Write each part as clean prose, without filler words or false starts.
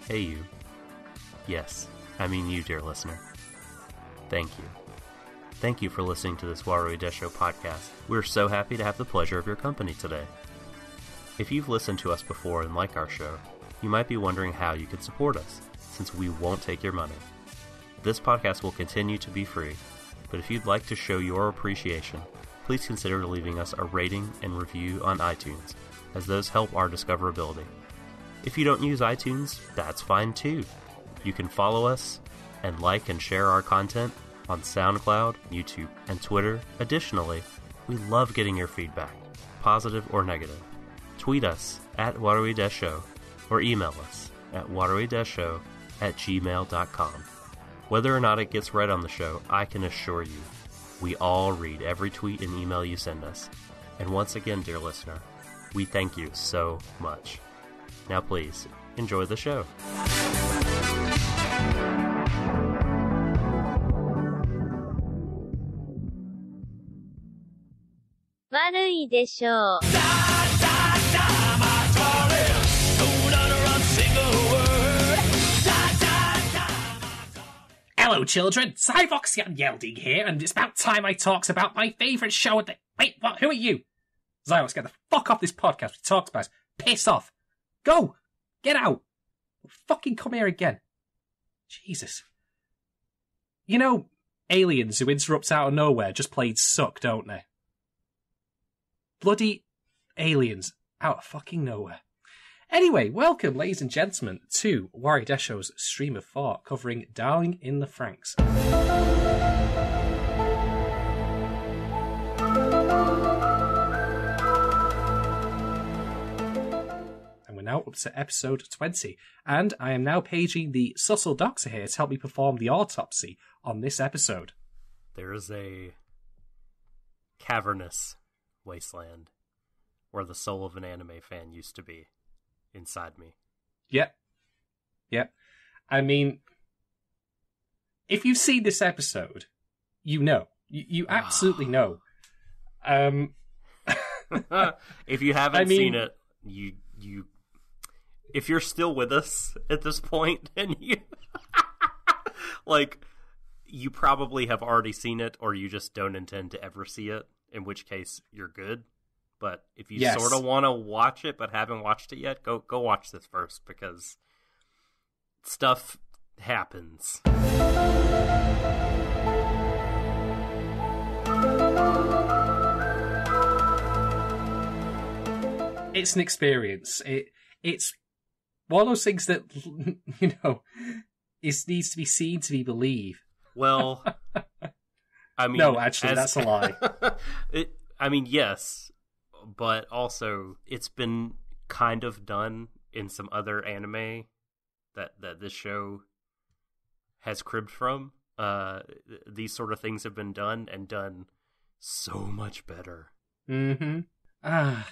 Hey you. Yes, I mean you, dear listener. Thank you. Thank you for listening to this Warui Deshou podcast. We're so happy to have the pleasure of your company today. If you've listened to us before and like our show, you might be wondering how you could support us, since we won't take your money. This podcast will continue to be free, but if you'd like to show your appreciation, please consider leaving us a rating and review on iTunes, as those help our discoverability. If you don't use iTunes, that's fine too. You can follow us and like and share our content on SoundCloud, YouTube, and Twitter. Additionally, we love getting your feedback, positive or negative. Tweet us at Warui Deshou or email us at waruideshow@gmail.com. Whether or not it gets read on the show, I can assure you, we all read every tweet and email you send us. And once again, dear listener, we thank you so much. Now please, enjoy the show. Warui Deshou. Hello, children. Cyvox Yelding here, and it's about time I talks about my favourite show at the... Wait, what? Who are you? Zyvox, get the fuck off this podcast. We talked about it. Piss off. Go! Get out! Fucking come here again. Jesus. You know, aliens who interrupt out of nowhere just plain suck, don't they? Bloody aliens out of fucking nowhere. Anyway, welcome, ladies and gentlemen, to Warui Deshou's Stream of Thought, covering Darling in the Franxx. And we're now up to episode 20, and I am now paging the subtle doctor here to help me perform the autopsy on this episode. There is a cavernous wasteland where the soul of an anime fan used to be. Inside me. Yep. I mean, if you've seen this episode, you know. You absolutely know. If you haven't seen it, you if you're still with us at this point, and you like, you probably have already seen it, or you just don't intend to ever see it, in which case you're good. But if you sort of want to watch it but haven't watched it yet, go watch this first, because stuff happens. It's an experience. It's one of those things that, you know, needs to be seen to be believed. Well, I mean... No, actually, that's a lie. Yes. But also, it's been kind of done in some other anime that this show has cribbed from. These sort of things have been done, and done so much better. Mm-hmm. I'm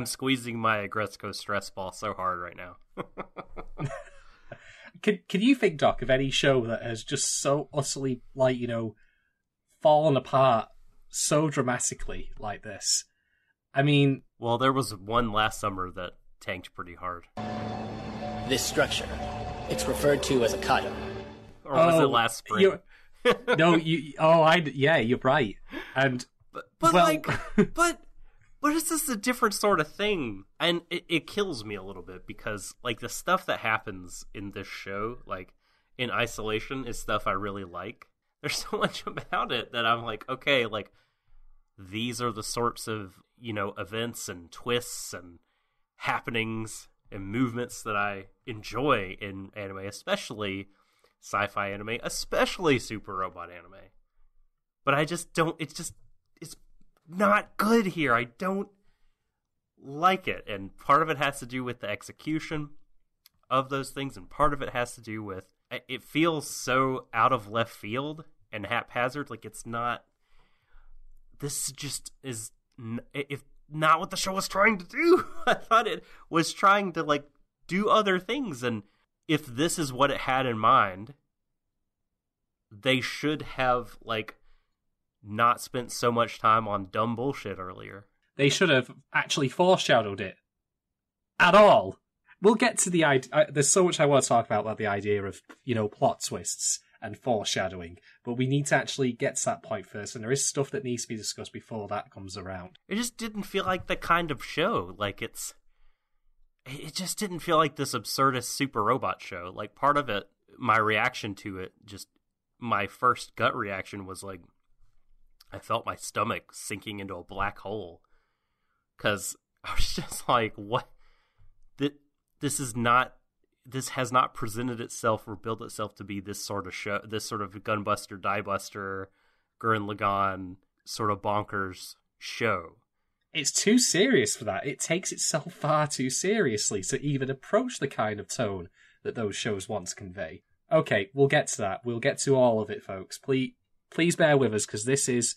squeezing my Agresco stress ball so hard right now. Can you think, Doc, of any show that has just so utterly, like, you know, fallen apart so dramatically like this? I mean... Well, there was one last summer that tanked pretty hard. This structure, it's referred to as a kata. Or was it last spring? You're right. And... But it's just a different sort of thing. And it kills me a little bit, because, like, the stuff that happens in this show, like, in isolation, is stuff I really like. There's so much about it that I'm like, okay, like, these are the sorts of, you know, events and twists and happenings and movements that I enjoy in anime, especially sci-fi anime, especially super robot anime. But I just don't, it's not good here. I don't like it. And part of it has to do with the execution of those things, and part of it has to do with, it feels so out of left field and haphazard. Like, it's not, this just is, if not what the show was trying to do. I thought it was trying to, like, do other things. And if this is what it had in mind, they should have, like, not spent so much time on dumb bullshit earlier. They should have actually foreshadowed it at all. we'll get to the idea. There's so much I want to talk about the idea of, plot twists and foreshadowing, but we need to actually get to that point first, and there is stuff that needs to be discussed before that comes around. It just didn't feel like the kind of show. Like, it just didn't feel like this absurdist super robot show. Like, part of it, my reaction to it, just my first gut reaction was like, I felt my stomach sinking into a black hole. Because I was just like, what? This has not presented itself or built itself to be this sort of show, this sort of Gunbuster, Diebuster, Gurren Lagann sort of bonkers show. It's too serious for that. It takes itself far too seriously to even approach the kind of tone that those shows want to convey. Okay, we'll get to that. We'll get to all of it, folks. Please bear with us, because this is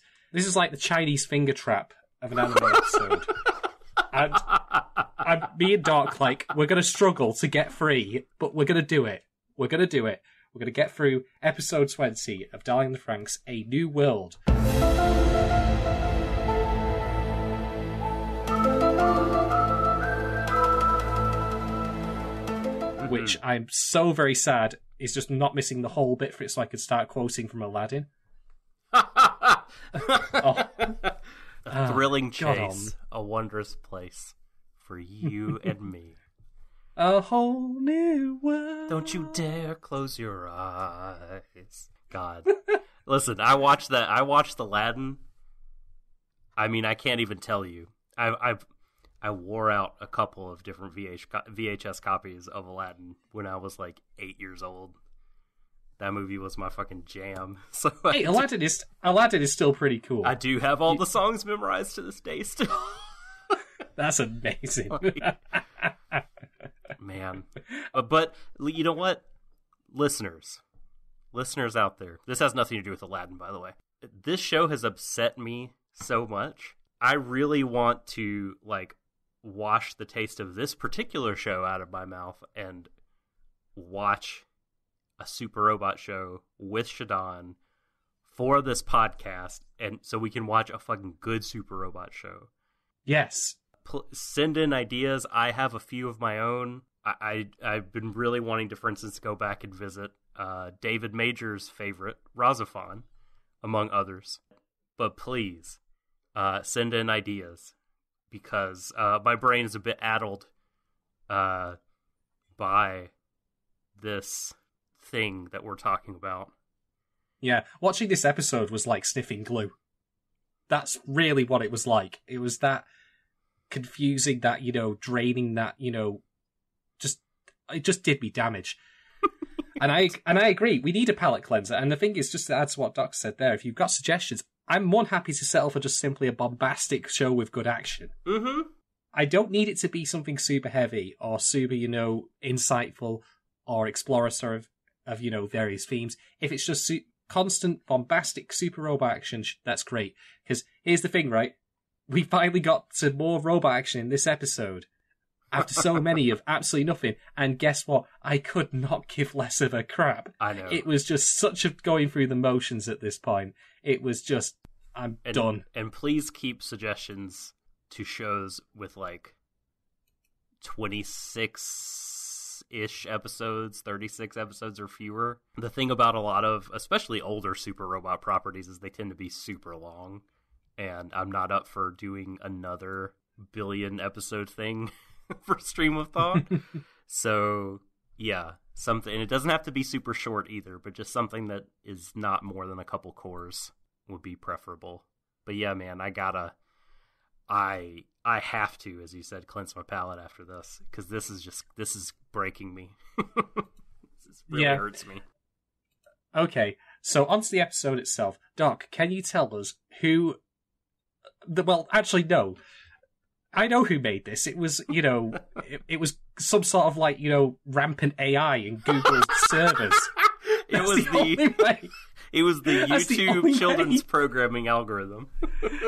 like the Chinese finger trap of an anime episode. And me and Doc, we're going to struggle to get free, but we're going to do it. We're going to get through episode 20 of Darling in the Franxx, A New World. Which I'm so very sad is just not missing the whole bit for it so I could start quoting from Aladdin. A thrilling chase, a wondrous place for you and me. A whole new world. Don't you dare close your eyes. God. Listen, I watched Aladdin. I mean, I can't even tell you. I wore out a couple of different VHS copies of Aladdin when I was 8 years old. That movie was my fucking jam. So hey, Aladdin is still pretty cool. I do have all the songs memorized to this day still. That's amazing. Man. But you know what? Listeners out there. This has nothing to do with Aladdin, by the way. This show has upset me so much. I really want to wash the taste of this particular show out of my mouth and watch a super robot show with Shadon for this podcast, and so we can watch a fucking good super robot show. Yes. Send in ideas. I have a few of my own. I've been really wanting to, for instance, go back and visit David Major's favorite, Razafon, among others. But please, send in ideas, because my brain is a bit addled by this thing that we're talking about. Yeah, watching this episode was like sniffing glue. That's really what it was like. It was that confusing, that, draining, that, it just did me damage. and I agree, we need a palate cleanser. And the thing is, just to add to what Doc said there, if you've got suggestions, I'm more than happy to settle for just simply a bombastic show with good action. Mm-hmm. I don't need it to be something super heavy or super, insightful or exploratory of various themes. If it's just constant, bombastic, super robot action, that's great. Because here's the thing, right? We finally got to more robot action in this episode after so many of absolutely nothing. And guess what? I could not give less of a crap. I know. It was just such a going through the motions at this point. It was just, I'm done. And please keep suggestions to shows with 26-ish episodes, 36 episodes or fewer. The thing about a lot of, especially older super robot properties, is they tend to be super long. And I'm not up for doing another billion episode thing for Stream of Thought. So, yeah, something. And it doesn't have to be super short either, but just something that is not more than a couple cores would be preferable. But yeah, man, I have to, as you said, cleanse my palate after this, because this is breaking me. This really hurts me. Okay, so onto the episode itself. Doc, can you tell us who... Well, actually, no. I know who made this. It was, it was some sort of rampant AI in Google's servers. It was the YouTube children's programming algorithm.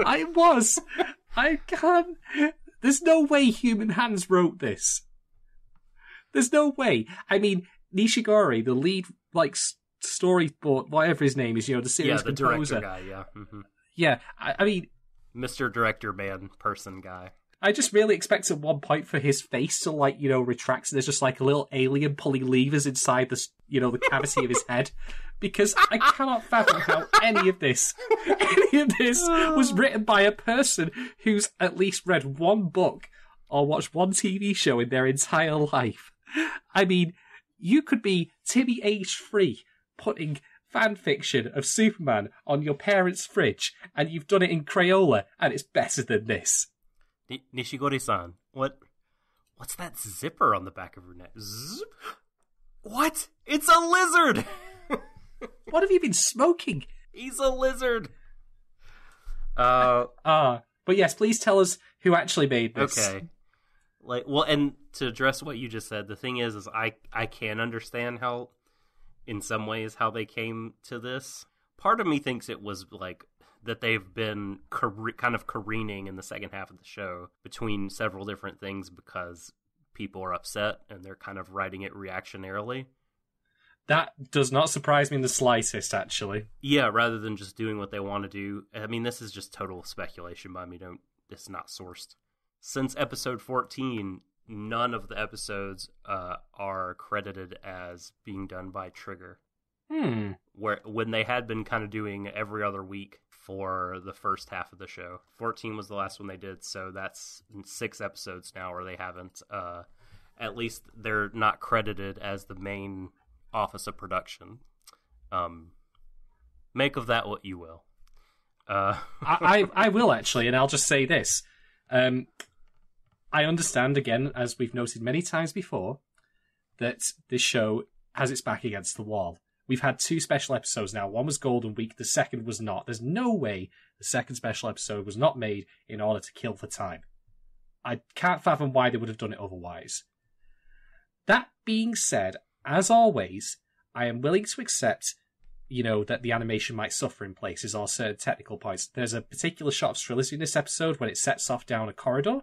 I can't. There's no way human hands wrote this. There's no way. I mean, Nishigori, the lead, storyboard, whatever his name is, the series composer. Director guy, yeah. Mm-hmm. Yeah, I mean... Mr. Director Man person guy. I just really expect at one point for his face to, like, you know, retract. There's just like a little alien pulling levers inside the, you know, the cavity of his head. Because I cannot fathom how any of this was written by a person who's at least read one book or watched one TV show in their entire life. I mean, you could be Timmy aged 3 putting fan fiction of Superman on your parents' fridge, and you've done it in Crayola, and it's better than this. Nishigori-san, what's that zipper on the back of her neck? Zip? What? It's a lizard! What have you been smoking? He's a lizard! But yes, please tell us who actually made this. Okay. And to address what you just said, the thing is I can understand how, in some ways, how they came to this. Part of me thinks it was, like, that they've been kind of careening in the second half of the show between several different things because people are upset and they're kind of writing it reactionarily. That does not surprise me in the slightest, actually. Yeah, rather than just doing what they want to do. I mean, this is just total speculation by me. It's not sourced. Since episode 14, none of the episodes are credited as being done by Trigger. When they had been kind of doing every other week for the first half of the show. 14 was the last one they did, so that's 6 episodes now where they haven't. At least they're not credited as the main office of production. Make of that what you will. I will, actually, and I'll just say this. I understand, again, as we've noted many times before, that this show has its back against the wall. We've had 2 special episodes now. One was Golden Week, the second was not. There's no way the second special episode was not made in order to kill for time. I can't fathom why they would have done it otherwise. That being said, as always, I am willing to accept, you know, that the animation might suffer in places or certain technical points. There's a particular shot of Strelitzy in this episode when it sets off down a corridor,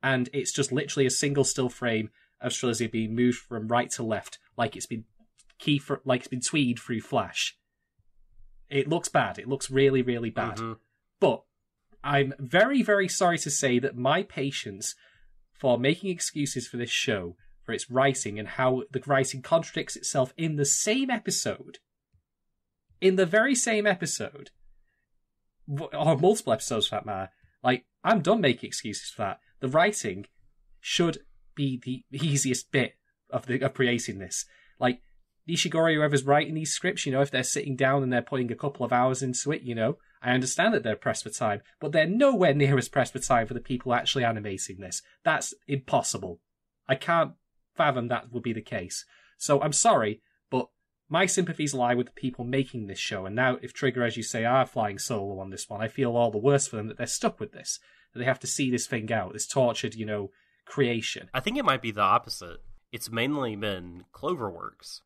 and it's just literally a single still frame of Strelitzy being moved from right to left, like it's been tweed through Flash. It looks bad. It looks really, really bad. Mm-hmm. But I'm very, very sorry to say that my patience for making excuses for this show, for its writing and how the writing contradicts itself in the same episode, in the very same episode, or multiple episodes for that matter, like, I'm done making excuses for that. The writing should be the easiest bit of creating this. Like, Nishigori, whoever's writing these scripts, you know, if they're sitting down and they're putting a couple of hours into it, you know, I understand that they're pressed for time, but they're nowhere near as pressed for time for the people actually animating this. That's impossible. I can't fathom that would be the case. So I'm sorry, but my sympathies lie with the people making this show, and now if Trigger, as you say, are flying solo on this one, I feel all the worse for them that they're stuck with this, that they have to see this thing out, this tortured, you know, creation. I think it might be the opposite. It's mainly been Cloverworks.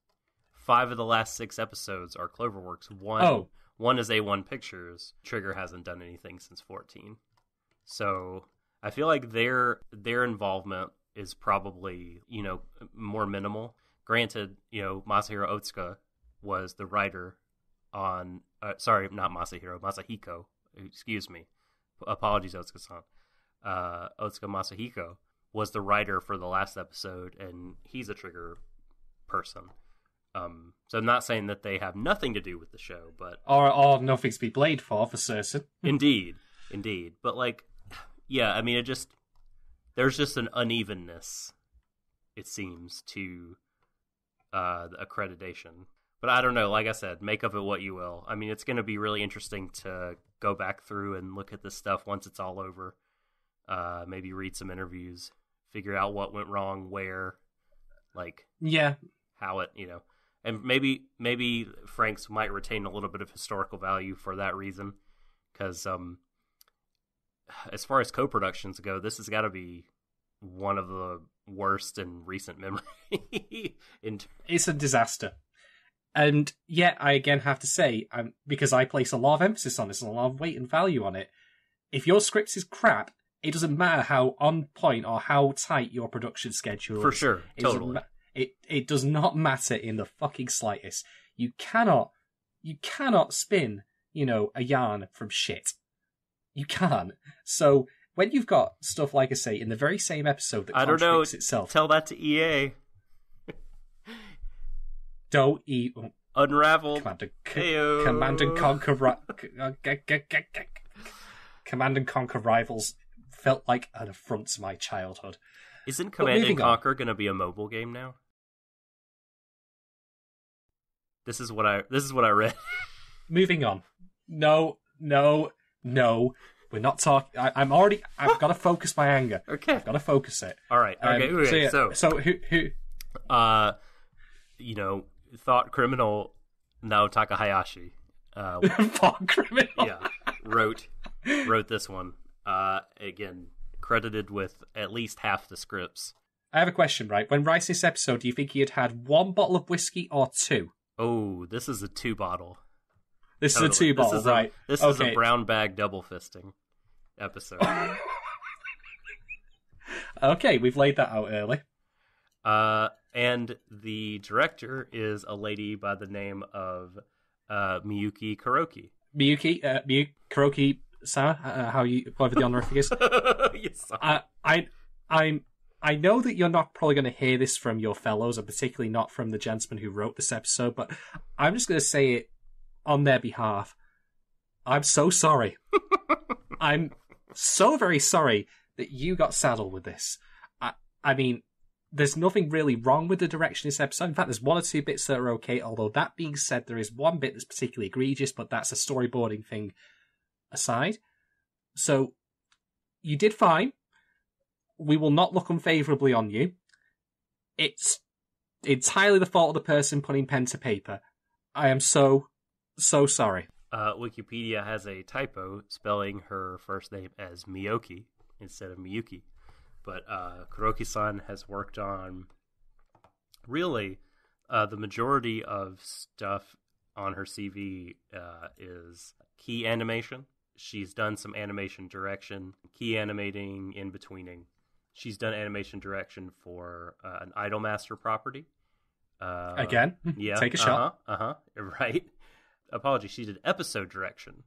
5 of the last 6 episodes are Cloverworks. One is A1 Pictures. Trigger hasn't done anything since 14. So I feel like their involvement is probably, you know, more minimal. Granted, you know, Masahiro Otsuka was the writer on... sorry, not Masahiro, Masahiko. Excuse me. Apologies, Otsuka-san. Otsuka Masahiko was the writer for the last episode, and he's a Trigger person. So I'm not saying that they have nothing to do with the show, but... Or nothing to be blamed for certain. Indeed. But, like, yeah, I mean, there's just an unevenness, it seems, to the accreditation. But I don't know, like I said, make of it what you will. I mean, it's going to be really interesting to go back through and look at this stuff once it's all over. Maybe read some interviews, figure out what went wrong, where, like... Yeah. How it, you know... And maybe Franxx might retain a little bit of historical value for that reason, because as far as co-productions go, this has got to be one of the worst in recent memory. It's a disaster. And yet, I again have to say, because I place a lot of emphasis on this and a lot of weight and value on it, if your script is crap, it doesn't matter how on point or how tight your production schedule is. For sure, totally. It does not matter in the fucking slightest. You cannot spin, you know, a yarn from shit. You can't. So when you've got stuff, like I say, in the very same episode that contradicts itself... Tell that to EA. Don't Unraveled. Command and Conquer... Command and Conquer Rivals felt like an affront to my childhood. Isn't Command and Conquer going to be a mobile game now? This is what I read. Moving on. No. We're not talking. I've got to focus my anger. Okay. I've got to focus it. All right. Okay. So who? Thought criminal Nao Takahashi. Thought criminal. Yeah. Wrote this one. Again, credited with at least half the scripts. I have a question, right? When writing this episode, do you think he had one bottle of whiskey or two? Oh, this is a 2-bottle. This is a 2-bottle, right? This is a brown bag double fisting episode. Okay, we've laid that out early. And the director is a lady by the name of Miyuki Kuroki. Miyuki Kuroki-san, whatever the honorific is. Yes, I know that you're not probably going to hear this from your fellows, and particularly not from the gentleman who wrote this episode, but I'm just going to say it on their behalf. I'm so sorry. I'm so very sorry that you got saddled with this. I mean, there's nothing really wrong with the direction of this episode. In fact, there's one or two bits that are okay, although that being said, there is one bit that's particularly egregious, but that's a storyboarding thing aside. So, you did fine. We will not look unfavourably on you. It's entirely the fault of the person putting pen to paper. I am so sorry. Wikipedia has a typo spelling her first name as Miyoki instead of Miyuki. But Kuroki-san has worked on really the majority of stuff on her CV is key animation. She's done some animation direction, key animating, in-betweening. She's done animation direction for an Idolmaster property. Again? Yeah. Take a shot. Right. Apologies. She did episode direction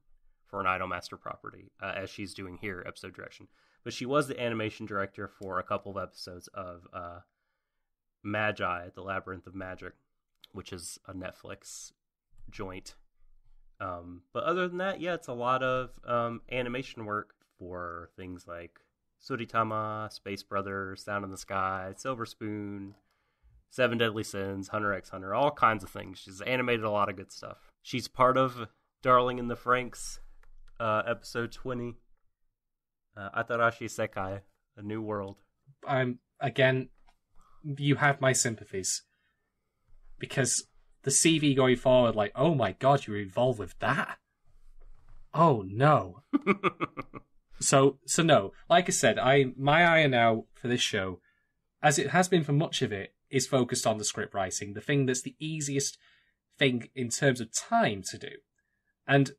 for an Idolmaster property, as she's doing here, episode direction. But she was the animation director for a couple of episodes of Magi, The Labyrinth of Magic, which is a Netflix joint. But other than that, yeah, it's a lot of animation work for things like Suritama, Space Brothers, Sound in the Sky, Silver Spoon, Seven Deadly Sins, Hunter x Hunter, all kinds of things. She's animated a lot of good stuff. She's part of Darling in the Franxx, episode 20, Atarashi Sekai, A New World. Again, you have my sympathies. Because the CV going forward, like, oh my god, you were involved with that? Oh no. So no. Like I said, my eye now for this show, as it has been for much of it, is focused on the script writing, the thing that's the easiest thing in terms of time to do. And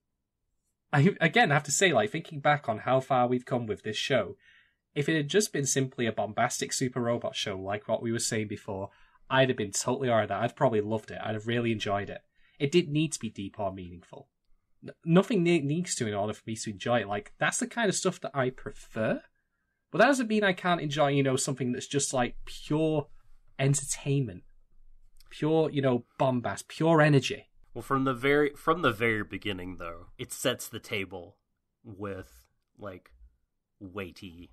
I, again, have to say, like, thinking back on how far we've come with this show, if it had just been simply a bombastic super robot show like what we were saying before, I'd have been totally alright with that. I'd probably loved it. I'd have really enjoyed it. It didn't need to be deep or meaningful. Nothing needs to in order for me to enjoy it. Like, that's the kind of stuff that I prefer. But that doesn't mean I can't enjoy, something that's just like pure entertainment. Pure, bombast, pure energy. Well, from the very beginning, though, it sets the table with, like, weighty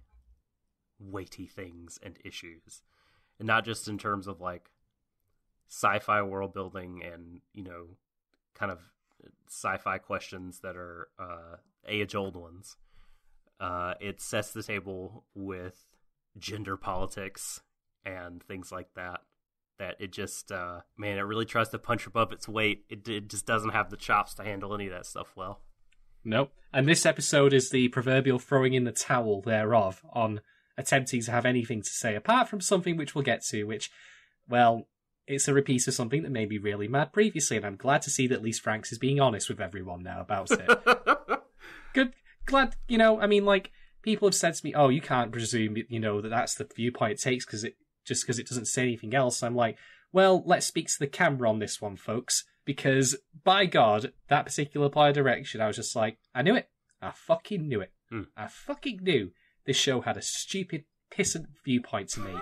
things and issues. And not just in terms of, like, sci-fi world building and, kind of sci-fi questions that are age-old ones. It sets the table with gender politics and things like that. That it just, it really tries to punch above its weight. It just doesn't have the chops to handle any of that stuff well. Nope. And this episode is the proverbial throwing in the towel thereof on attempting to have anything to say, apart from something which we'll get to, which, well, it's a repeat of something that made me really mad previously, and I'm glad to see that at least Franxx is being honest with everyone now about it. Good. Glad, people have said to me, oh, you can't presume, that that's the viewpoint it takes because it doesn't say anything else. I'm like, well, let's speak to the camera on this one, folks, because by God, that particular part of direction, I was just like, I knew it. I fucking knew it. I fucking knew this show had a stupid, pissant viewpoint to me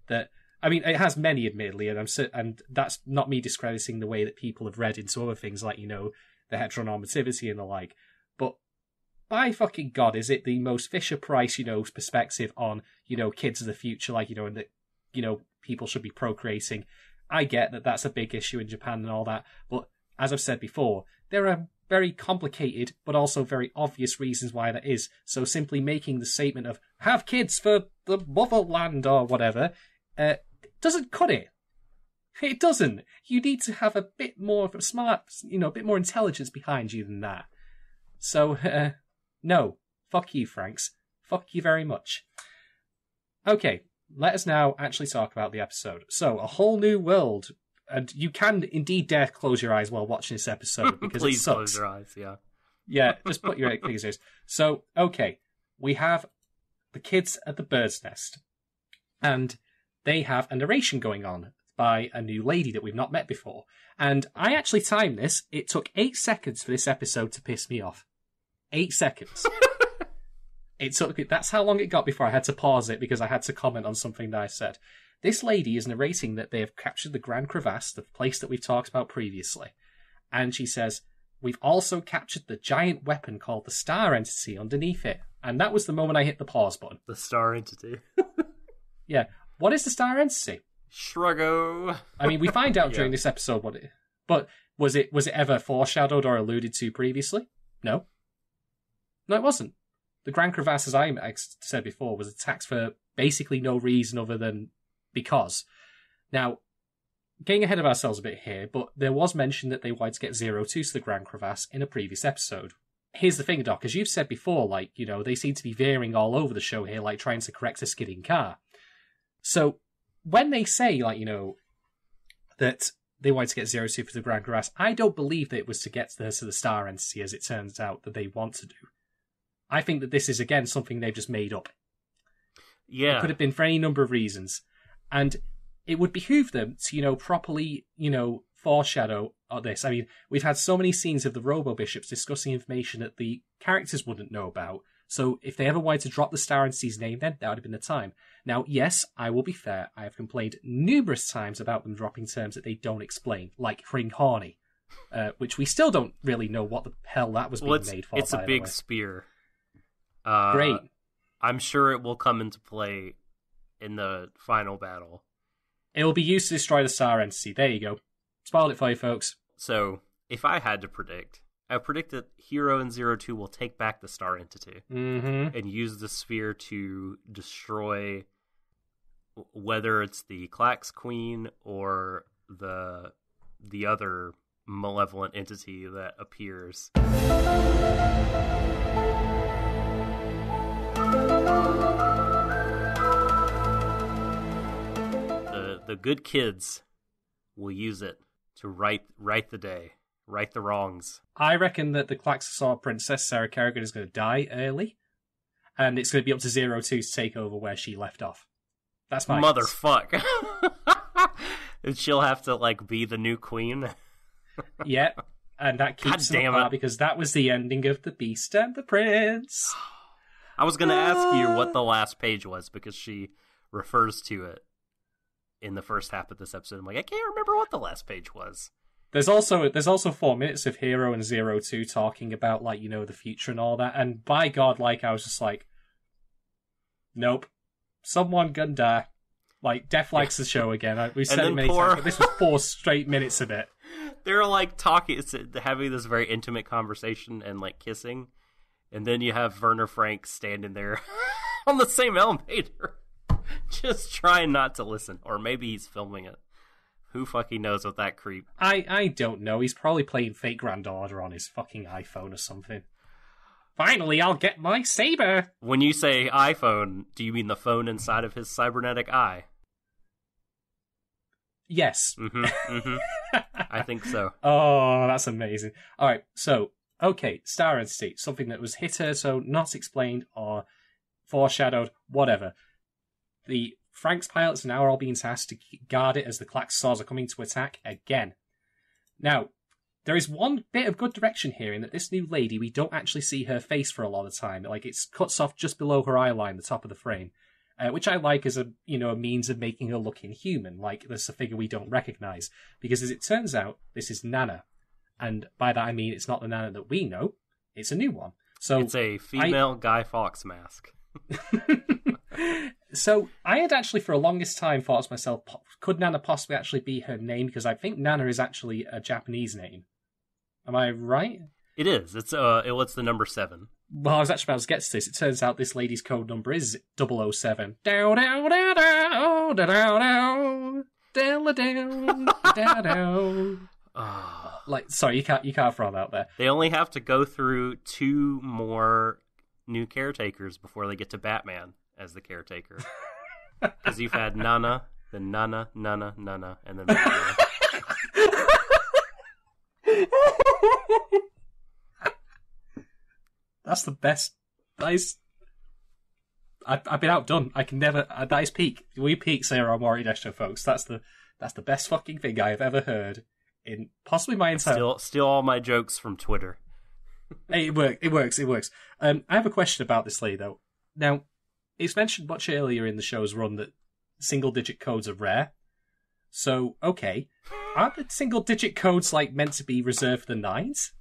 that, I mean, it has many, admittedly, and that's not me discrediting the way that people have read into other things like, the heteronormativity and the like, but by fucking God, is it the most Fisher-Price, perspective on, kids of the future, like, and that, people should be procreating. I get that that's a big issue in Japan and all that, but as I've said before, there are very complicated but also very obvious reasons why that is. So simply making the statement of have kids for the motherland or whatever doesn't cut it. It doesn't. You need to have a bit more of a smart, a bit more intelligence behind you than that. So, no. Fuck you, Franxx. Fuck you very much. Okay, let us now actually talk about the episode. So, a whole new world. And you can indeed dare close your eyes while watching this episode because Please it sucks. close your eyes, yeah. Yeah, just put your fingers. So, okay, we have the kids at the bird's nest, and they have a narration going on by a new lady that we've not met before. And I actually timed this. It took 8 seconds for this episode to piss me off. 8 seconds. That's how long it got before I had to pause it because I had to comment on something that I said. This lady is narrating that they have captured the Grand Crevasse, the place that we've talked about previously. And she says, we've also captured the giant weapon called the Star Entity underneath it. And that was the moment I hit the pause button. The Star Entity. Yeah. What is the Star Entity? Shruggo. I mean, we find out during this episode what it... But was it ever foreshadowed or alluded to previously? No. No, it wasn't. The Grand Crevasse, as I said before, was attacked for basically no reason other than because. Now, getting ahead of ourselves a bit here, but there was mention that they wanted to get 02 to the Grand Crevasse in a previous episode. Here's the thing, Doc, as you've said before, like, they seem to be veering all over the show here, like trying to correct a skidding car. So, when they say, like, that they wanted to get 02 for the Grand Crevasse, I don't believe that it was to get to the Star Entity, as it turns out that they want to do. I think that this is, again, something they've just made up. Yeah. It could have been for any number of reasons. And it would behoove them to, properly, foreshadow this. I mean, we've had so many scenes of the Robo-Bishops discussing information that the characters wouldn't know about. So if they ever wanted to drop the Star Entity's name, then that would have been the time. Now, yes, I will be fair. I have complained numerous times about them dropping terms that they don't explain, like Ring Horny, which we still don't really know what the hell that was being made for. It's a big spear. Great. I'm sure it will come into play in the final battle. It will be used to destroy the Star Entity. There you go. Spoiled it for you, folks. So, if I had to predict, I predict that Hero and 02 will take back the Star Entity and use the sphere to destroy whether it's the Klax Queen or the other malevolent entity that appears. The good kids will use it to right the day, right the wrongs. I reckon that the Klaxosaur Princess, Sarah Kerrigan, is going to die early, and it's going to be up to 02 to take over where she left off. That's my motherfuck. And she'll have to, like, be the new queen. Yeah, and that keeps them apart because that was the ending of The Beast and the Prince. I was going to ask you what the last page was because she refers to it in the first half of this episode. I'm like, I can't remember what the last page was. There's also 4 minutes of Hero and 02 talking about, like, the future and all that, and by God, like, I was just like, nope, someone gonna die. Like, Death likes the show again. We've said it many times, but this was 4 straight minutes of it. They're, like, talking, having this very intimate conversation and, like, kissing, and then you have Werner Frank standing there on the same elevator. Just trying not to listen. Or maybe he's filming it. Who fucking knows with that creep? I don't know. He's probably playing Fate Grand Order on his fucking iPhone or something. Finally, I'll get my saber! When you say iPhone, do you mean the phone inside of his cybernetic eye? Yes. I think so. Oh, that's amazing. Alright, so, okay, Star Entity. Something that was hitherto not explained or foreshadowed, whatever. The Franxx pilots are now all being tasked to guard it as the Klaxosaurs are coming to attack again. Now, There is one bit of good direction here in that this new lady, we don't actually see her face for a lot of the time. Like, it's cuts off just below her eye line, the top of the frame, which I like as a means of making her look inhuman, like there's a figure we don't recognise. Because as it turns out, this is Nana. And by that I mean it's not the Nana that we know, it's a new one. So it's a female Guy Fawkes mask. So I had actually for the longest time thought to myself, could Nana possibly actually be her name? Because I think Nana is actually a Japanese name. Am I right? It is. It's the number 7. Well, I was actually about to get to this. It turns out this lady's code number is 007. Dow dow dow dow dow dow dow dow dow. Like, sorry, you can't throw that out there. They only have to go through 2 more new caretakers before they get to Batman as the caretaker. Because you've had Nana, then Nana, and then Batman. That's the best. That is. I've been outdone. I can never. That is peak. We peak Sarah on Warui Deshou, folks. That's the best fucking thing I have ever heard in possibly my entire. Steal all my jokes from Twitter. Hey, it works. I have a question about this lady though. Now, it's mentioned much earlier in the show's run that single-digit codes are rare. So, okay, aren't the single-digit codes like meant to be reserved for the 9s?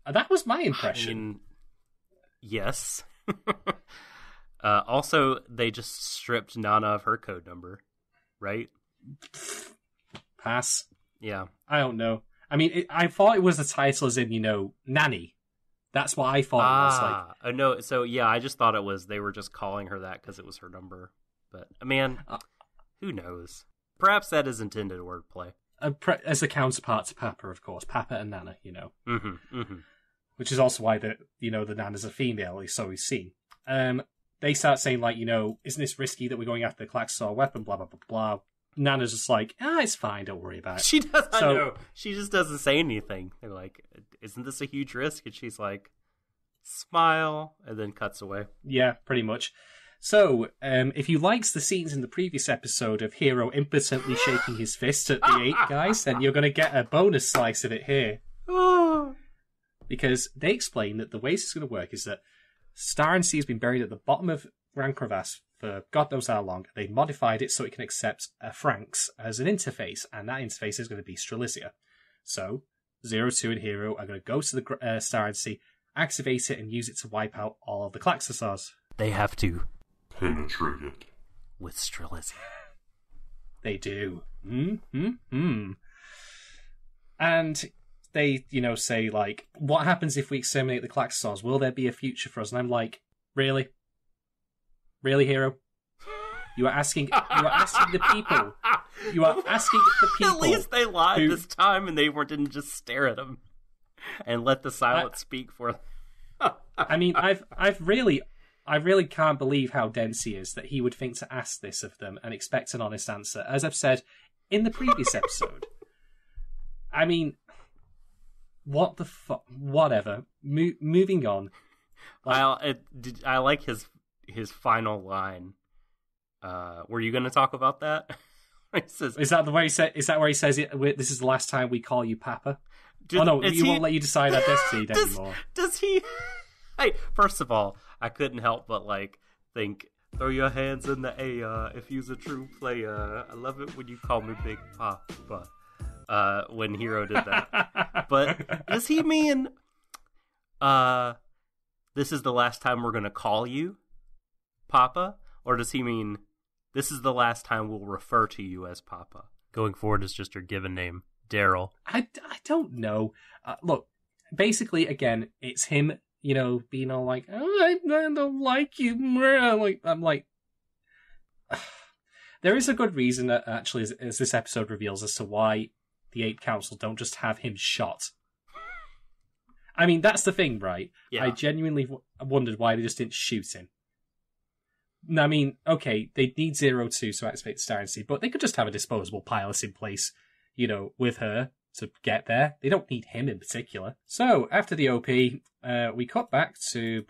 That was my impression. I mean, yes. Also, they just stripped Nana of her code number, right? Pass. Yeah. I don't know. I mean, I thought it was the title as in, Nanny. That's what I thought it was like. Oh, no, so yeah, I just thought it was, they were just calling her that because it was her number. But, man, who knows? Perhaps that is intended wordplay. As the counterpart to Papa, of course. Papa and Nana, Mm-hmm, mm-hmm. Which is also why the Nana's a female, so we've seen. They start saying, like, isn't this risky that we're going after the Klaxor weapon, blah, blah, blah, blah. Nana's just like, it's fine, don't worry about it. She does, I know. She just doesn't say anything. They're like, isn't this a huge risk? And she's like, smile, and then cuts away. Yeah, pretty much. So, if you liked the scenes in the previous episode of Hero impotently shaking his fist at the 8 guys, then you're going to get a bonus slice of it here. Because they explain that the way this is going to work is that Star and Sea has been buried at the bottom of Gran Crevasse for God knows how long. They've modified it so it can accept a Franxx as an interface, and that interface is going to be Strelitzia. So, 02 and Hero are going to go to the Star and Sea, activate it, and use it to wipe out all of the Klaxosars. They have to penetrate it with Strelitzia. They do. And they, say, like, what happens if we exterminate the Klaxosars? Will there be a future for us? And I'm like, really? Really, Hero? You are asking the people. You are asking the people. At least they lied this time and they didn't just stare at him and let the silence speak for them. I mean, I really can't believe how dense he is that he would think to ask this of them and expect an honest answer. As I've said in the previous episode, I mean, what the fuck? Whatever. Moving on. I like his final line. Were you going to talk about that? Says, is that the way he said? Is that where he says it? This is the last time we call you Papa. Won't let you decide our destiny anymore. Does he? Hey, first of all, I couldn't help but think, throw your hands in the air if you's a true player. I love it when you call me Big Papa. When Hero did that. But does he mean this is the last time we're going to call you Papa? Or does he mean this is the last time we'll refer to you as Papa? Going forward is just your given name, Daryl. I don't know. Look, basically, again, it's him, being all like, I don't like you. I'm like, there is a good reason, actually, as this episode reveals, as to why the 8 Council don't just have him shot. I mean, that's the thing, right? Yeah. I genuinely wondered why they just didn't shoot him. I mean, okay, they need 02 to activate the Star and Sea, but they could just have a disposable pilot in place, with her to get there. They don't need him in particular. So, after the OP, we cut back to...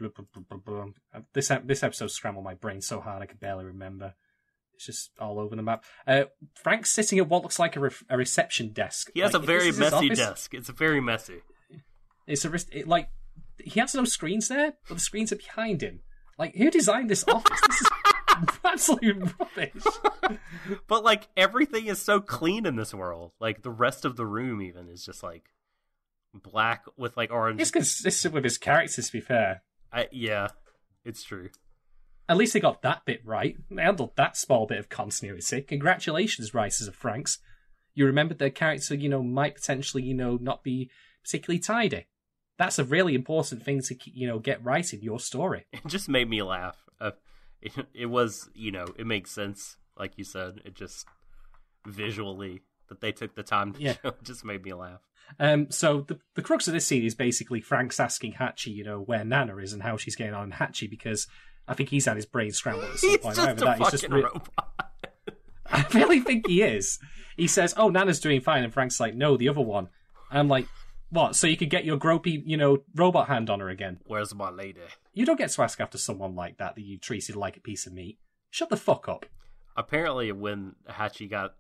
This episode scrambled my brain so hard I can barely remember. It's just all over the map. Frank's sitting at what looks like a reception desk. He has a very messy desk. It's very messy. It's he has no screens there, but the screens are behind him. Like, who designed this office? This is absolute rubbish. But, like, everything is so clean in this world. Like, the rest of the room even is just, like, black with, like, orange. It's consistent with his characters, to be fair. Yeah, it's true. At least they got that bit right. They handled that small bit of continuity. Congratulations, writers of Franxx. You remembered their character, might potentially, not be particularly tidy. That's a really important thing to, get right in your story. It just made me laugh. It was, it makes sense, like you said. It just, visually, that they took the time to show, it just made me laugh. So the crux of this scene is basically Frank's asking Hachi, where Nana is and how she's getting on Hachi, because I think he's had his brain scrambled at some point. He's just a robot. I really think he is. He says, "Oh, Nana's doing fine," and Frank's like, "No, the other one." And I'm like, "What? So you could get your gropey, robot hand on her again?" Where's my lady? You don't get to ask after someone like that you treated like a piece of meat. Shut the fuck up. Apparently, when Hachi got,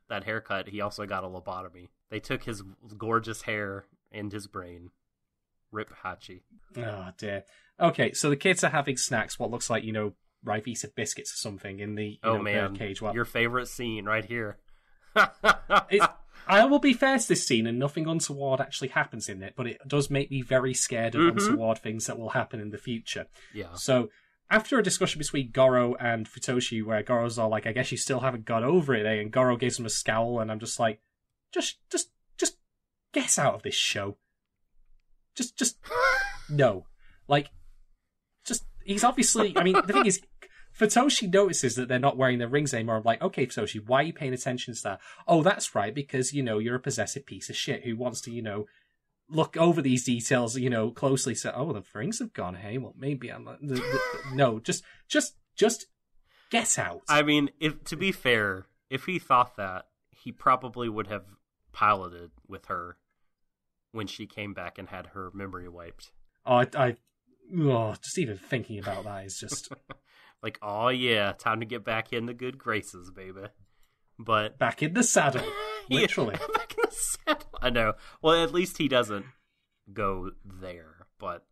that haircut, he also got a lobotomy. They took his gorgeous hair and his brain. Rip Hachi. Oh, dear. Okay, so the kids are having snacks, what looks like, Rivita biscuits or something in the bird cage. Your favorite scene right here. I will be fair to this scene, and nothing untoward actually happens in it, but it does make me very scared of untoward things that will happen in the future. Yeah. So, after a discussion between Goro and Futoshi, where Goro's all like, "I guess you still haven't got over it, eh?" And Goro gives him a scowl, and I'm just like, just get out of this show. Just no. Like, he's obviously, the thing is, Futoshi notices that they're not wearing their rings anymore. I'm like, okay, Futoshi, why are you paying attention to that? Oh, that's right, because, you're a possessive piece of shit who wants to, look over these details, closely. So, oh, the rings have gone. Hey, well, maybe I'm not... No, just get out. To be fair, if he thought that, he probably would have piloted with her when she came back and had her memory wiped. Just even thinking about that is just... Like, oh yeah, time to get back in the good graces, baby. But back in the saddle, literally. Yeah, back in the saddle. I know. Well, at least he doesn't go there. But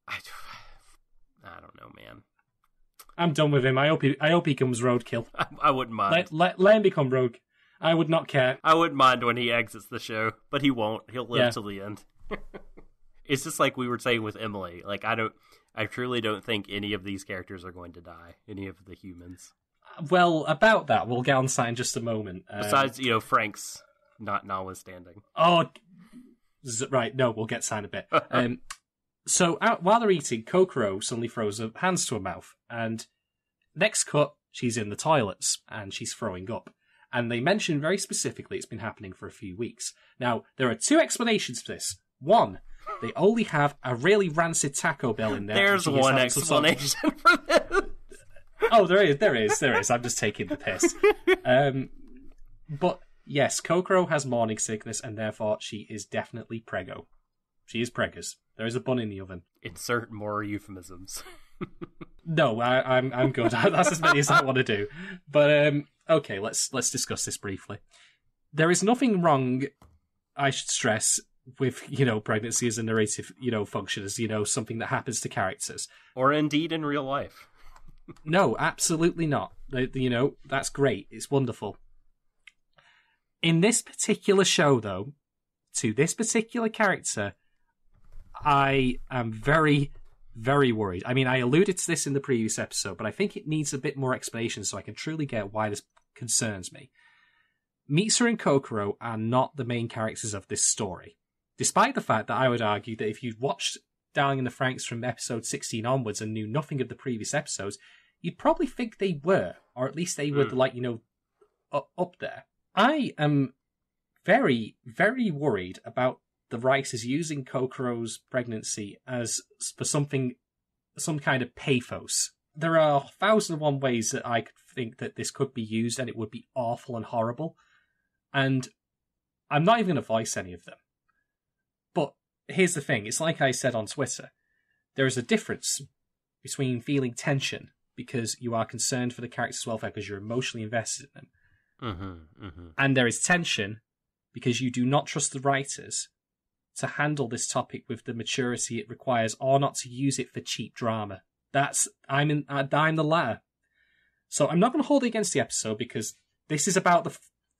I don't know, man. I'm done with him. I hope he becomes roadkill. I wouldn't mind. Let him become rogue. I would not care. I wouldn't mind when he exits the show, but he won't. He'll live till the end. It's just like we were saying with Emily. Like, I truly don't think any of these characters are going to die. Any of the humans. Well, about that, we'll get on to that in just a moment. Besides, Frank's notwithstanding. Oh, right. No, we'll get to that in a bit. So while they're eating, Kokoro suddenly throws her hands to her mouth, and next cut, she's in the toilets and she's throwing up. And they mention very specifically it's been happening for a few weeks. Now, there are two explanations for this. One, they only have a really rancid Taco Bell in there. There's one explanation for this. Oh, there is. I'm just taking the piss. But yes, Kokoro has morning sickness, and therefore she is definitely preggo. She is preggers. There is a bun in the oven. Insert more euphemisms. No, I'm good. That's as many as I want to do. But okay, let's discuss this briefly. There is nothing wrong, I should stress, with pregnancy as a narrative function, as something that happens to characters, or indeed in real life. No, absolutely not. That's great. It's wonderful. In this particular show, though, to this particular character, I am very, very worried. I alluded to this in the previous episode, but I think it needs a bit more explanation so I can truly get why this concerns me. Mitsu and Kokoro are not the main characters of this story, despite the fact that I would argue that if you'd watched Darling in the Franxx from episode 16 onwards and knew nothing of the previous episodes, you'd probably think they were, or at least they were, up there. I am very, very worried about the writers using Kokoro's pregnancy as for some kind of pathos. There are 1,001 ways that I could think that this could be used, and it would be awful and horrible. And I'm not even going to voice any of them. But here's the thing. It's like I said on Twitter. There is a difference between feeling tension because you are concerned for the character's welfare because you're emotionally invested in them. And there is tension because you do not trust the writers to handle this topic with the maturity it requires, or not to use it for cheap drama. I'm the latter. So I'm not going to hold it against the episode, because this is about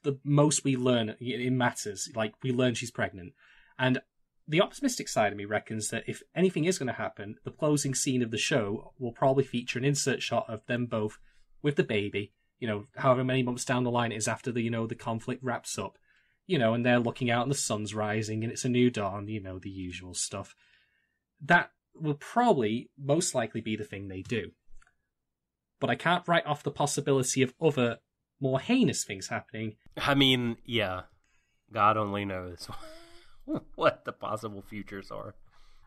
the most we learn in matters. Like, we learn she's pregnant. And the optimistic side of me reckons that if anything is going to happen, the closing scene of the show will probably feature an insert shot of them both with the baby, however many months down the line it is after the conflict wraps up, and they're looking out and the sun's rising and it's a new dawn, the usual stuff. That will probably most likely be the thing they do. But I can't write off the possibility of other, more heinous things happening. I mean, yeah, God only knows what the possible futures are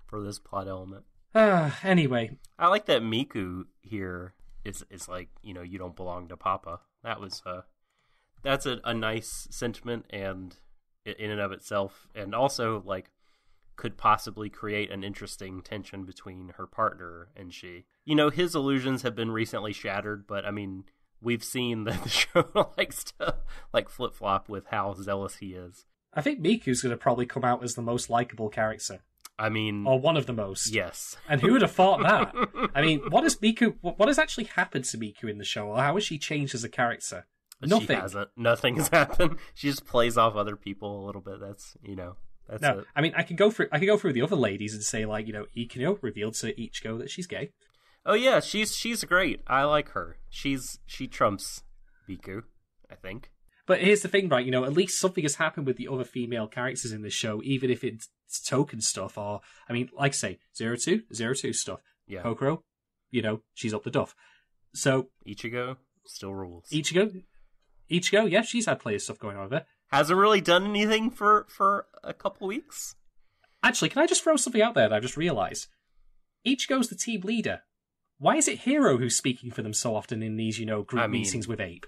for this plot element. Anyway. I like that Miku here is like, you don't belong to Papa. That's a nice sentiment, and in and of itself, and also, like, could possibly create an interesting tension between her partner and she. His illusions have been recently shattered, but I mean, we've seen that the show likes to flip-flop with how zealous he is. I think Miku's going to probably come out as the most likable character. I mean, or one of the most. Yes. And who would have thought that? I mean, what has actually happened to Miku in the show? Or how has she changed as a character? Nothing. She hasn't. Nothing has happened. She just plays off other people a little bit. That's it. I mean, I can go through the other ladies and say, like, Ikino revealed to Ichigo that she's gay. Oh yeah, she's great. I like her. She trumps Miku, I think. But here's the thing, right? At least something has happened with the other female characters in the show, even if it's token stuff, or, I mean, like I say, 02 stuff. Yeah. Kokoro, she's up the duff. So Ichigo still rules. Ichigo, yeah, she's had player stuff going on with her. Hasn't really done anything for a couple weeks. Actually, can I just throw something out there that I just realised? Ichigo's the team leader. Why is it Hiro who's speaking for them so often in these, group meetings with Ape?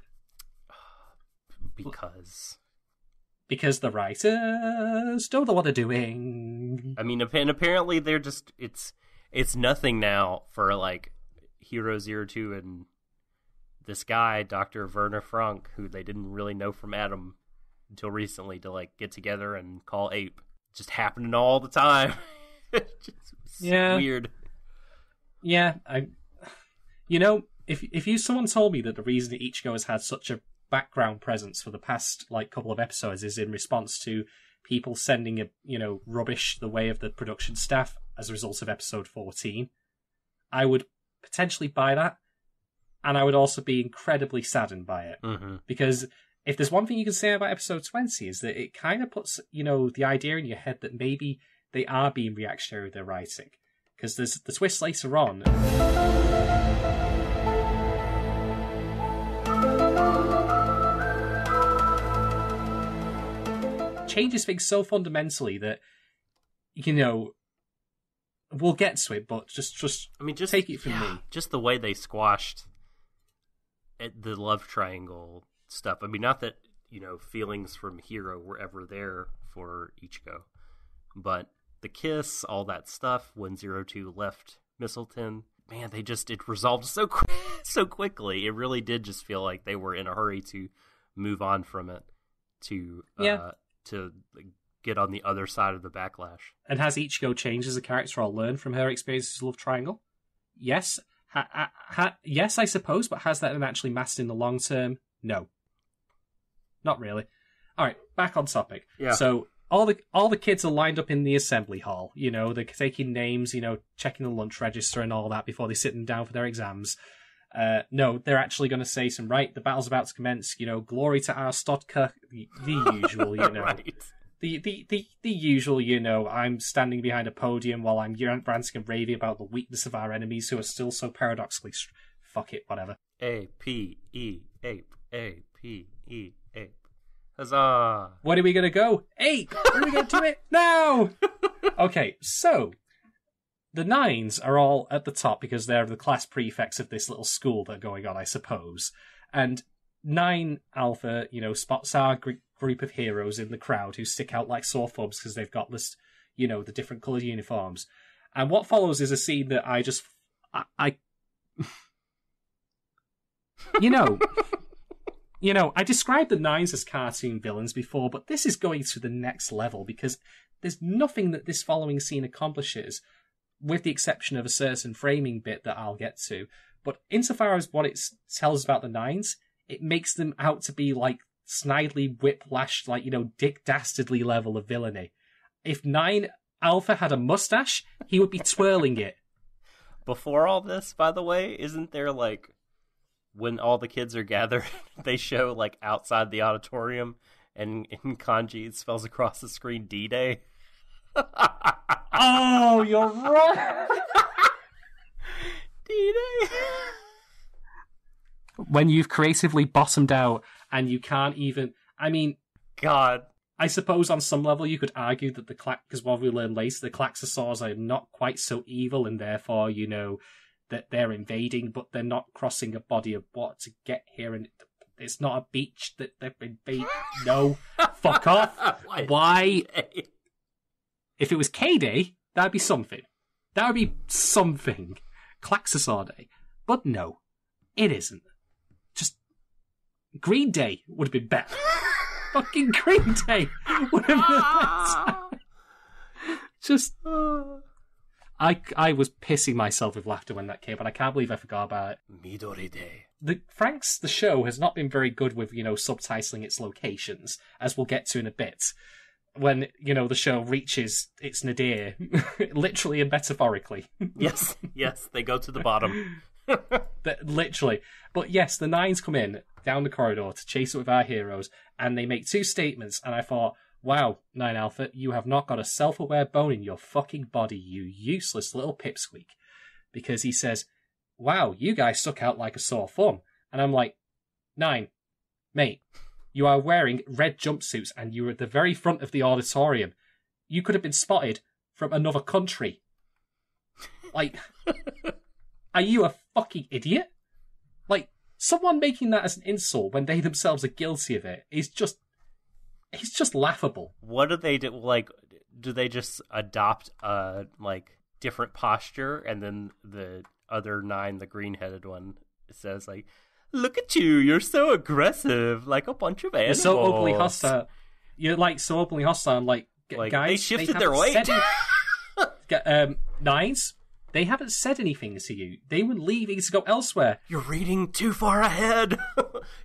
Because the writers don't know what they're doing. I mean, and apparently they're just, it's nothing now for, like, Hero 02 and this guy, Dr. Werner Frank, who they didn't really know from Adam until recently, to, like, get together and call Ape. Just happening all the time. Weird. Yeah, if someone told me that the reason that Ichigo has had such a background presence for the past, like, couple of episodes is in response to people sending rubbish the way of the production staff as a result of episode 14, I would potentially buy that, and I would also be incredibly saddened by it. Because if there's one thing you can say about episode 20 is that it kind of puts, the idea in your head that maybe they are being reactionary with their writing. Because there's the twist later on. Changes things so fundamentally that, we'll get to it, but just take it from me. Just the way they squashed the love triangle stuff. I mean, not that, feelings from Hiro were ever there for Ichigo, but the kiss, all that stuff, when 02 left Mistleton, man, it resolved so quickly. It really did just feel like they were in a hurry to move on from it, to get on the other side of the backlash. And has Ichigo changed as a character or learned from her experiences with Love Triangle? Yes. Yes, I suppose, but has that actually mattered in the long term? No. Not really. Alright, back on topic. Yeah. So, all the kids are lined up in the assembly hall. They're taking names, checking the lunch register and all that before they sit them down for their exams. No, they're actually going to say some, right, the battle's about to commence, glory to our Stodka, the usual, Right. The usual, I'm standing behind a podium while I'm ranting and raving about the weakness of our enemies who are still so paradoxically fuck it, whatever. A-P-E, ape, A-P-E, ape. Huzzah! When are we going to go? Ape! When are we going to do it? Now! Okay, so the nines are all at the top because they're the class prefects of this little school that are going on, I suppose. And 9 Alpha, spots our group of heroes in the crowd who stick out like sore thumbs because they've got this, the different coloured uniforms. And what follows is a scene that You know, I described the Nines as cartoon villains before, but this is going to the next level because there's nothing that this following scene accomplishes, with the exception of a certain framing bit that I'll get to. But insofar as what it tells about the Nines, it makes them out to be like snidely whiplashed, like, you know, Dick Dastardly level of villainy. If 9 Alpha had a mustache, he would be twirling it. Before all this, by the way, isn't there, like, when all the kids are gathered, they show, like, outside the auditorium, and in kanji it spells across the screen D-Day? Oh, you're right! D-Day! When you've creatively bottomed out, and you can't even... I mean... God. I suppose on some level you could argue that because what we learn later, the Klaxosaurs are not quite so evil, and therefore, you know, that they're invading, but they're not crossing a body of water to get here, and it's not a beach that they've invaded. No, fuck off. Why? If it was K-Day, that'd be something. That would be something. Klaxosaur Day. But no, it isn't. Just Green Day would have been better. Fucking Green Day would have been better. Just... I was pissing myself with laughter when that came, but I can't believe I forgot about it. Midori Day. The Franxx, the show, has not been very good with, you know, subtitling its locations, as we'll get to in a bit. When, you know, the show reaches its nadir, literally and metaphorically. Yes, they go to the bottom. Literally. But yes, the Nines come in, down the corridor, to chase it with our heroes, and they make 2 statements, and I thought... Wow, 9 Alpha, you have not got a self-aware bone in your fucking body, you useless little pipsqueak. Because he says, wow, you guys stuck out like a sore thumb. And I'm like, 9, mate, you are wearing red jumpsuits and you were at the very front of the auditorium. You could have been spotted from another country. Like, are you a fucking idiot? Like, someone making that as an insult when they themselves are guilty of it is just... It's just laughable. What do they do? Like, do they just adopt a, like, different posture, and then the other 9, the green-headed one, says, like, look at you, you're so aggressive, like a bunch of animals. You're so openly hostile. You're, like, so openly hostile. Like guys, they shifted their weight. Nines, they haven't said anything to you. They were leaving to go elsewhere. You're reading too far ahead.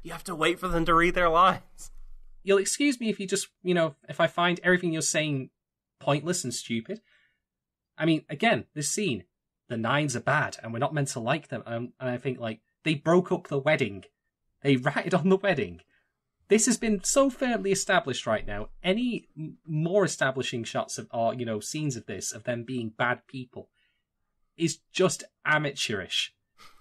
You have to wait for them to read their lines. You'll excuse me if you just, you know, if I find everything you're saying pointless and stupid. I mean, again, this scene, the 9s are bad, and we're not meant to like them. And I think, like, they broke up the wedding. They ratted on the wedding. This has been so firmly established right now. Any more establishing shots of, or, you know, scenes of this, of them being bad people, is just amateurish.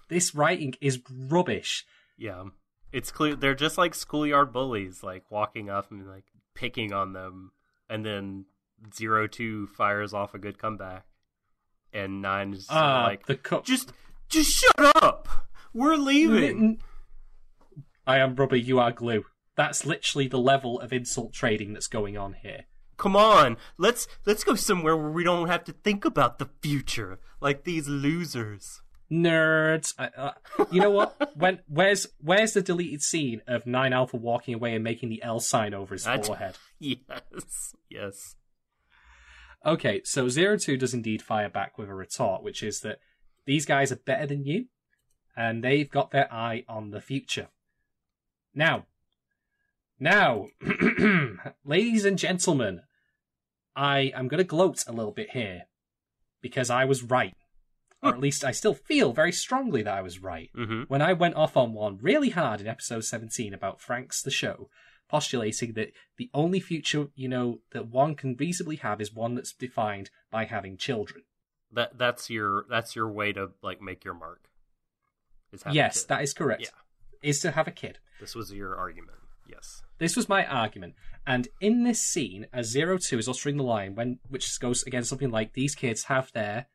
This writing is rubbish. Yeah. It's clear they're just like schoolyard bullies, like walking up and like picking on them, and then 02 fires off a good comeback, and 9 is like, just shut up, we're leaving. I am rubber, you are glue. That's literally the level of insult trading that's going on here. Come on, let's go somewhere where we don't have to think about the future like these losers. Nerds. You know what? Where's the deleted scene of 9 Alpha walking away and making the L sign over his forehead? Yes. Okay, so 02 does indeed fire back with a retort, which is that these guys are better than you, and they've got their eye on the future. Now, ladies and gentlemen, I am going to gloat a little bit here, because I was right. Or at least I still feel very strongly that I was right. Mm-hmm. When I went off on one really hard in episode 17 about Franxx the show, postulating that the only future, you know, that one can reasonably have is one that's defined by having children. That's your way to, like, make your mark. Yes, that is correct. Yeah. Is to have a kid. This was your argument. Yes. This was my argument. And in this scene, as 02 is uttering the line, which goes against something like, these kids have their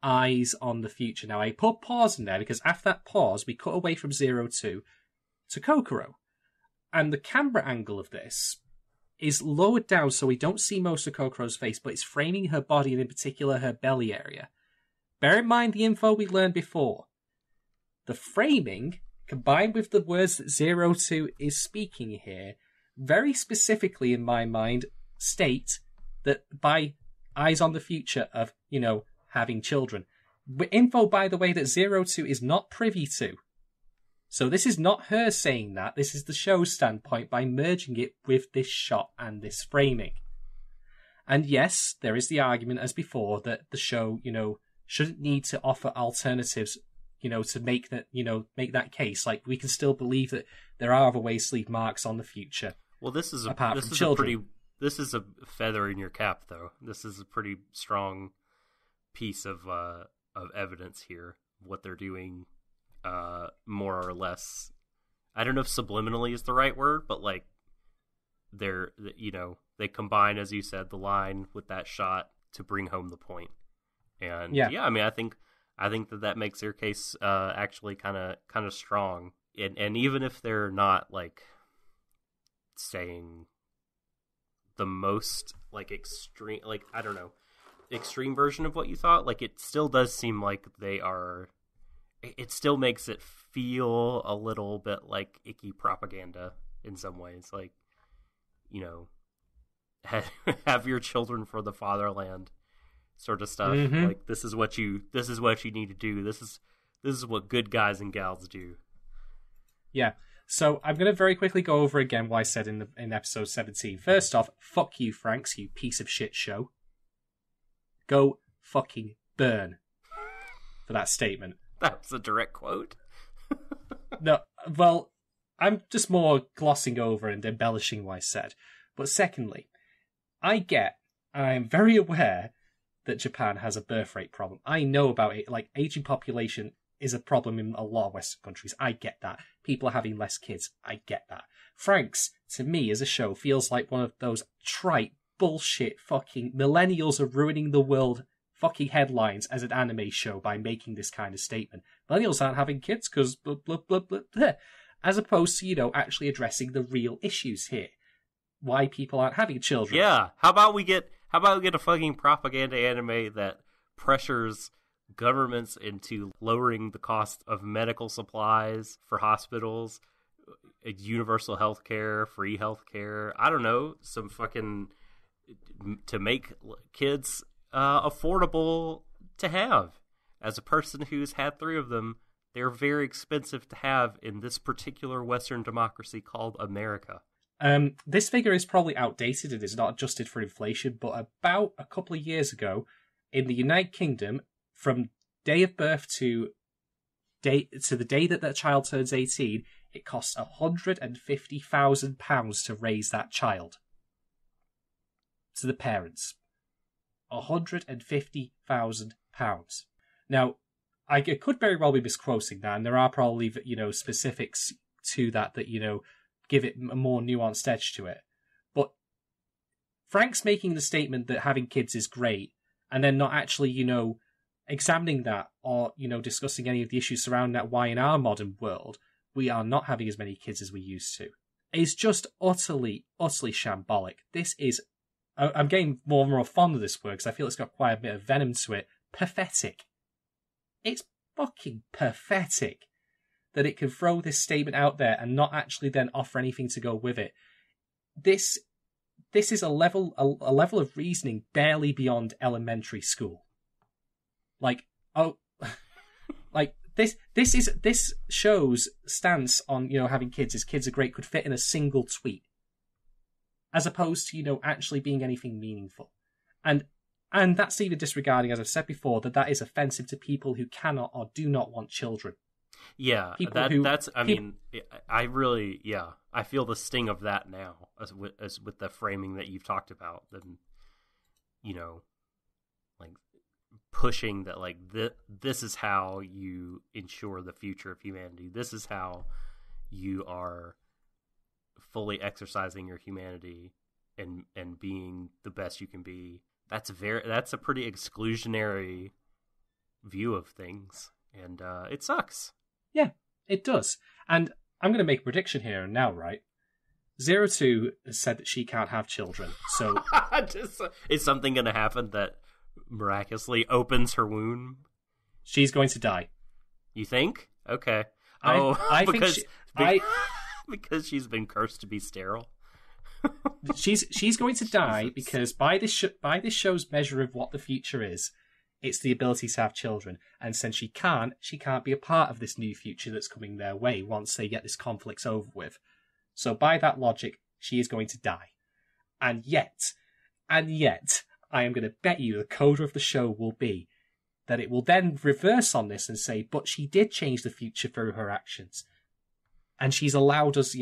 eyes on the future. Now, I put pause in there because after that pause, we cut away from 02 to Kokoro. And the camera angle of this is lowered down so we don't see most of Kokoro's face, but it's framing her body and in particular her belly area. Bear in mind the info we learned before. The framing combined with the words that Zero Two is speaking here, very specifically in my mind, state that by eyes on the future of, having children. Info, by the way, that Zero Two is not privy to. So this is not her saying that. This is the show's standpoint by merging it with this shot and this framing. And yes, there is the argument, as before, that the show, shouldn't need to offer alternatives, to make that case. Like, we can still believe that there are other ways to leave marks on the future. Well, this is a feather in your cap, though. This is a pretty strong piece of evidence here. What they're doing, more or less. I don't know if subliminally is the right word, but like they combine, as you said, the line with that shot to bring home the point. And I mean, I think that makes their case actually kind of strong. And even if they're not like saying the most like extreme, like, I don't know, extreme version of what you thought, like, it still does seem like they are. It still makes it feel a little bit like icky propaganda in some ways, like, have your children for the fatherland sort of stuff. Mm-hmm. Like, this is what you need to do. This is what good guys and gals do. Yeah. So I'm going to very quickly go over again what I said in episode 17. First off, fuck you, Franxx, you piece of shit show. Go fucking burn for that statement. That was a direct quote. No, well, I'm just more glossing over and embellishing what I said. But secondly, I am very aware that Japan has a birth rate problem. I know about it. Like, aging population is a problem in a lot of Western countries. I get that. People are having less kids. I get that. Franxx, to me, as a show, feels like one of those trite, bullshit fucking millennials are ruining the world fucking headlines as an anime show by making this kind of statement. Millennials aren't having kids because blah, blah, blah, blah, blah. As opposed to, actually addressing the real issues here. Why people aren't having children. Yeah. How about we get a fucking propaganda anime that pressures governments into lowering the cost of medical supplies for hospitals, universal health care, free health care, I don't know, some fucking, to make kids affordable to have. As a person who's had 3 of them, they're very expensive to have in this particular Western democracy called America. This figure is probably outdated. It is not adjusted for inflation, but about a couple of years ago, in the United Kingdom, from day of birth to the day that that child turns 18, it costs £150,000 to raise that child. To the parents. £150,000. Now, I could very well be misquoting that, and there are probably, specifics to that give it a more nuanced edge to it. But Franxx making the statement that having kids is great, and then not actually, examining that or, discussing any of the issues surrounding that, why in our modern world we are not having as many kids as we used to, is just utterly, utterly shambolic. This is, I'm getting more and more fond of this word because I feel it's got quite a bit of venom to it. Pathetic. It's fucking pathetic that it can throw this statement out there and not actually then offer anything to go with it. This is a level of reasoning barely beyond elementary school. This show's stance on, having kids are great could fit in a single tweet, as opposed to, actually being anything meaningful. And that's even disregarding, as I've said before, that is offensive to people who cannot or do not want children. Yeah, I feel the sting of that now, as with the framing that you've talked about, and like pushing that, like, this is how you ensure the future of humanity. This is how you are fully exercising your humanity and being the best you can be. That's a pretty exclusionary view of things, and it sucks. Yeah, it does. And I'm going to make a prediction here now, right? 02 has said that she can't have children, so... Is something going to happen that miraculously opens her womb? She's going to die. You think? Okay. I think because she's been cursed to be sterile. she's going to die because by this show's measure of what the future is, it's the ability to have children, and since she can't be a part of this new future that's coming their way once they get this conflict over with. So by that logic, she is going to die. And yet, I am going to bet you the coda of the show will be that it will then reverse on this and say, but she did change the future through her actions. And she's allowed us,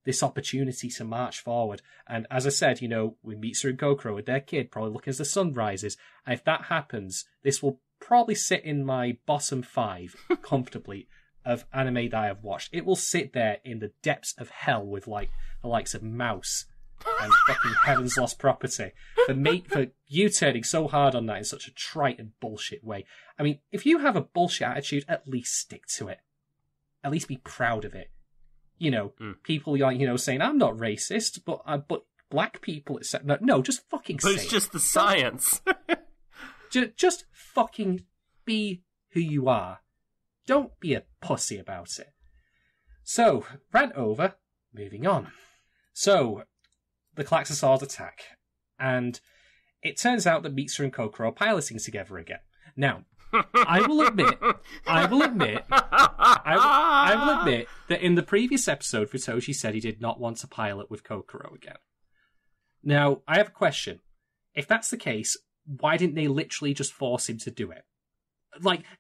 this opportunity to march forward. And as I said, with Mitsu and Kokoro with their kid probably looking as the sun rises. And if that happens, this will probably sit in my bottom 5 comfortably of anime that I have watched. It will sit there in the depths of hell with the likes of Mouse and fucking Heaven's Lost Property for you turning so hard on that in such a trite and bullshit way. I mean, if you have a bullshit attitude, at least stick to it. At least be proud of it. People saying I'm not racist, but black people, etc. No, just fucking say it. But it's just the science. just fucking be who you are. Don't be a pussy about it. So, rant over. Moving on. So, the Klaxosaurs attack, and it turns out that Mitsu and Kokoro are piloting together again. Now, I will admit that in the previous episode, Futoshi said he did not want to pilot with Kokoro again. Now, I have a question. If that's the case, why didn't they literally just force him to do it?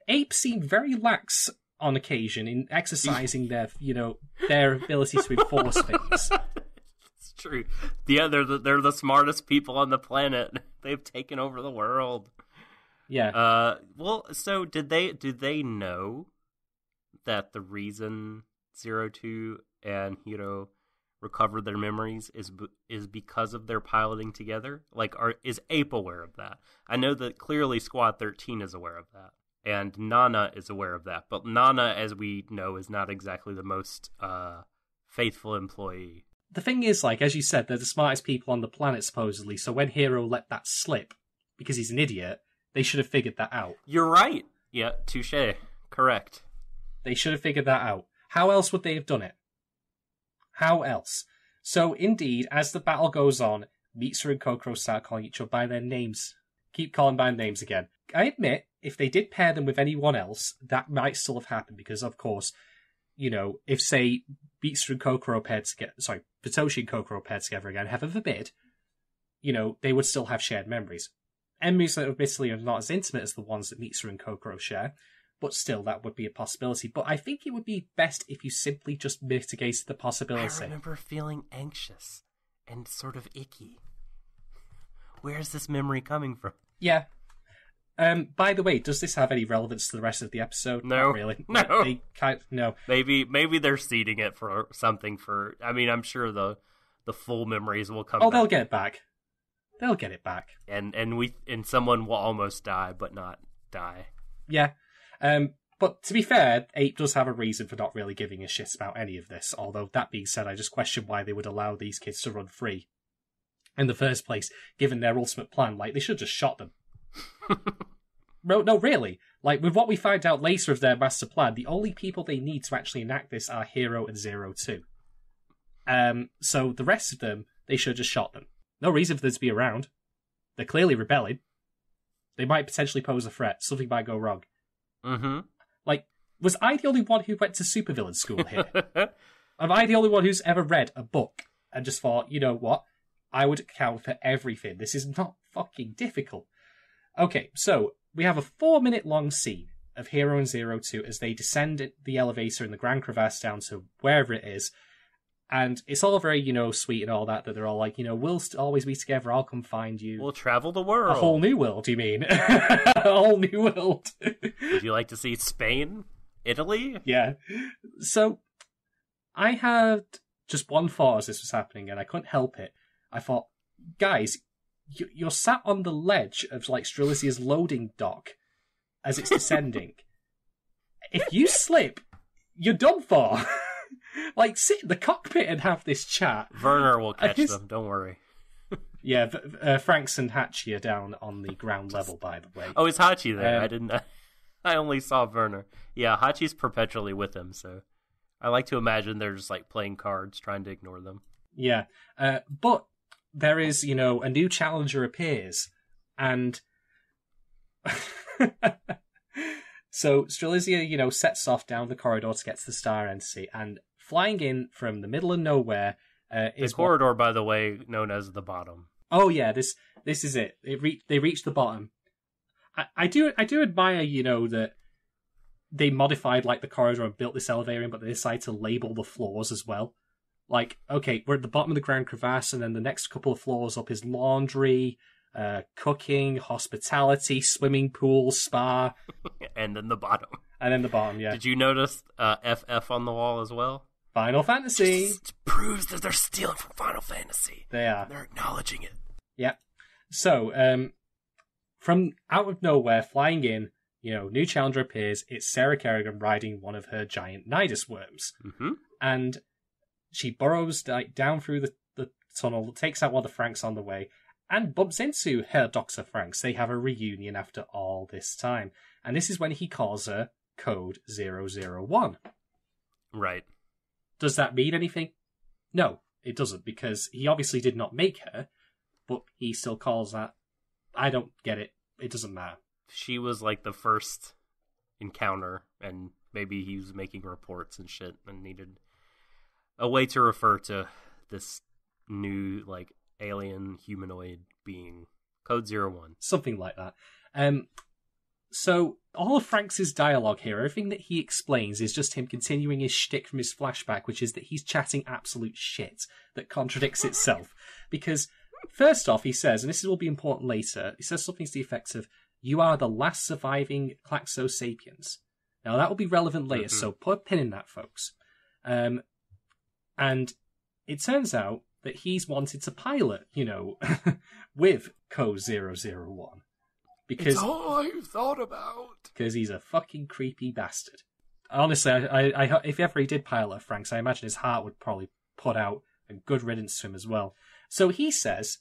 Ape seemed very lax on occasion in exercising their ability to enforce things. It's true. Yeah, they're the smartest people on the planet. They've taken over the world. Yeah. Well, so did they know that the reason 02 and Hiro recovered their memories is because of their piloting together? Is Ape aware of that? I know that clearly Squad 13 is aware of that, and Nana is aware of that. But Nana, as we know, is not exactly the most faithful employee. The thing is, as you said, they're the smartest people on the planet, supposedly. So when Hiro let that slip, because he's an idiot, they should have figured that out. You're right. Yeah, touche. Correct. They should have figured that out. How else would they have done it? How else? So, indeed, as the battle goes on, Mitsu and Kokoro start calling each other by their names. Keep calling by names again. I admit, if they did pair them with anyone else, that might still have happened, because, of course, if, say, Mitsu and Kokoro paired together... Sorry, Futoshi and Kokoro paired together again, heaven forbid, they would still have shared memories. Memories that admittedly are not as intimate as the ones that Mitsu and Kokoro share, but still, that would be a possibility. But I think it would be best if you simply just mitigated the possibility. I remember feeling anxious and sort of icky. Where is this memory coming from? Yeah. By the way, does this have any relevance to the rest of the episode? No. Not really. No. No. Maybe they're seeding it for something for... I mean, I'm sure the full memories will come back. Oh, they'll get it back. They'll get it back. And someone will almost die, but not die. Yeah. But to be fair, Ape does have a reason for not really giving a shit about any of this. Although, that being said, I just question why they would allow these kids to run free in the first place, given their ultimate plan. They should have just shot them. No, really. With what we find out later of their master plan, the only people they need to actually enact this are Hiro and 02. So the rest of them, they should have just shot them. No reason for them to be around. They're clearly rebelling. They might potentially pose a threat. Something might go wrong. Mm-hmm. Was I the only one who went to supervillain school here? Am I the only one who's ever read a book and just thought, you know what? I would account for everything. This is not fucking difficult. Okay, so we have a 4-minute long scene of Hiro and 02 as they descend the elevator in the Grand Crevasse down to wherever it is. And it's all very, sweet and all that they're all like, we'll always be together, I'll come find you. We'll travel the world. A whole new world, you mean? A whole new world. Would you like to see Spain? Italy? Yeah. So, I had just one thought as this was happening, and I couldn't help it. I thought, guys, you're sat on the ledge of, Strelisia's loading dock as it's descending. If you slip, you're done for. Sit in the cockpit and have this chat. Werner will catch them, don't worry. Yeah, Franxx and Hachi are down on the ground level, by the way. Oh, is Hachi there? I didn't know. I only saw Werner. Yeah, Hachi's perpetually with him, so I like to imagine they're just like playing cards, trying to ignore them. Yeah, but there is, a new challenger appears, and so Strelizia, sets off down the corridor to get to the Star Entity, and flying in from the middle of nowhere is the corridor, by the way, known as the bottom. Oh yeah, this is it. They reach the bottom. I do admire, that they modified like the corridor and built this elevator in, but they decided to label the floors as well. Like, okay, we're at the bottom of the ground crevasse, and then the next couple of floors up is laundry, cooking, hospitality, swimming pool, spa, and then the bottom. And then the bottom, yeah. Did you notice FF on the wall as well? Final Fantasy. Just proves that they're stealing from Final Fantasy. They are. They're acknowledging it. Yeah. So, from out of nowhere, flying in, new challenger appears. It's Sarah Kerrigan riding one of her giant Nidus worms. Mm-hmm. And she burrows down through the tunnel, takes out one of the Franxx on the way, and bumps into her Dr. Franxx. They have a reunion after all this time. And this is when he calls her Code 001. Right. Does that mean anything? No, it doesn't, because he obviously did not make her, but he still calls that. I don't get it. It doesn't matter. She was like the first encounter, and maybe he was making reports and shit and needed a way to refer to this new, like, alien humanoid being. Code 01. Something like that. So, all of Franxx's dialogue here, everything that he explains is just him continuing his shtick from his flashback, which is that he's chatting absolute shit that contradicts itself. Because, first off, he says, and this will be important later, he says something to the effect of, "You are the last surviving Klaxo sapiens." Now, that will be relevant later, so put a pin in that, folks. And it turns out that he's wanted to pilot, with Code 001. Because it's all I've thought about. Because he's a fucking creepy bastard. Honestly, I if ever he did pilot Franxx, I imagine his heart would probably put out a good riddance to him as well. So he says,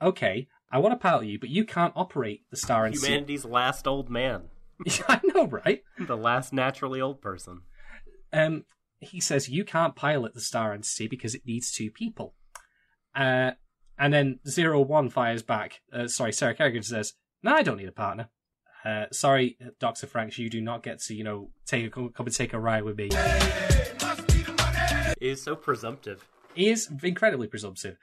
"Okay, I want to pilot you, but you can't operate the Star and Humanity's last old man. I know, right? The last naturally old person. He says, "You can't pilot the Star Entity because it needs two people." And then 01 fires back. Sarah Kerrigan says, "No, I don't need a partner. Sorry, Dr. Franxx, you do not get to, come and take a ride with me." He's so presumptive. He is incredibly presumptive.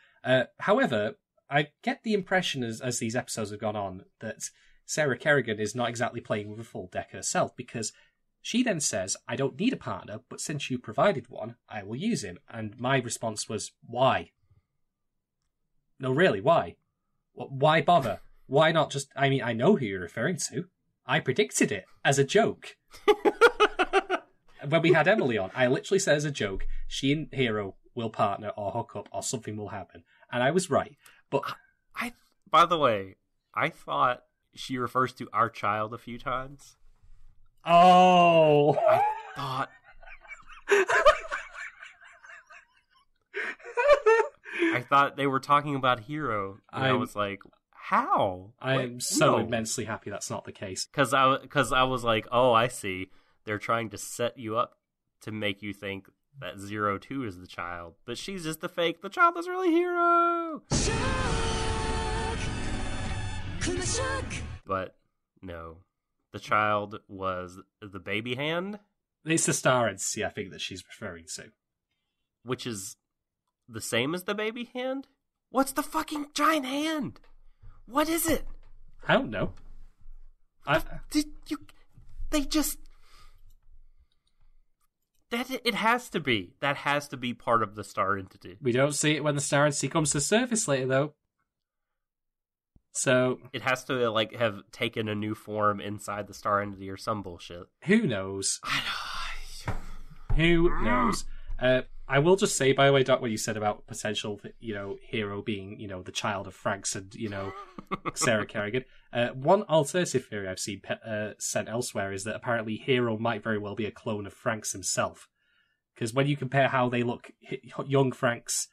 However, I get the impression as these episodes have gone on that Sarah Kerrigan is not exactly playing with a full deck herself, because she then says, "I don't need a partner, but since you provided one, I will use him." And my response was, why? No, really, why? Why bother? Why not just... I mean, I know who you're referring to. I predicted it as a joke. When we had Emily on, I literally said as a joke, she and Hero will partner or hook up or something will happen. And I was right. But by the way, I thought she refers to our child a few times. Oh! I thought... I thought they were talking about Hero. And I was like, how? I'm so immensely happy that's not the case. Because I was like, oh, I see. They're trying to set you up to make you think that 02 is the child. But she's just the fake. The child is really Hero! But no. The child was the baby hand. It's the Star Entity, I think, that she's referring to. Which is the same as the baby hand? What's the fucking giant hand? What is it? I don't know. They just... It has to be. That has to be part of the Star Entity. We don't see it when the Star Entity comes to the surface later, though. So... It has to, like, have taken a new form inside the Star Entity or some bullshit. Who knows? Who knows? I will just say, by the way, Doc, what you said about potential, Hero being, the child of Franxx and, Sarah Kerrigan. One alternative theory I've seen sent elsewhere is that apparently Hero might very well be a clone of Franxx himself. Because when you compare how they look, young Franxx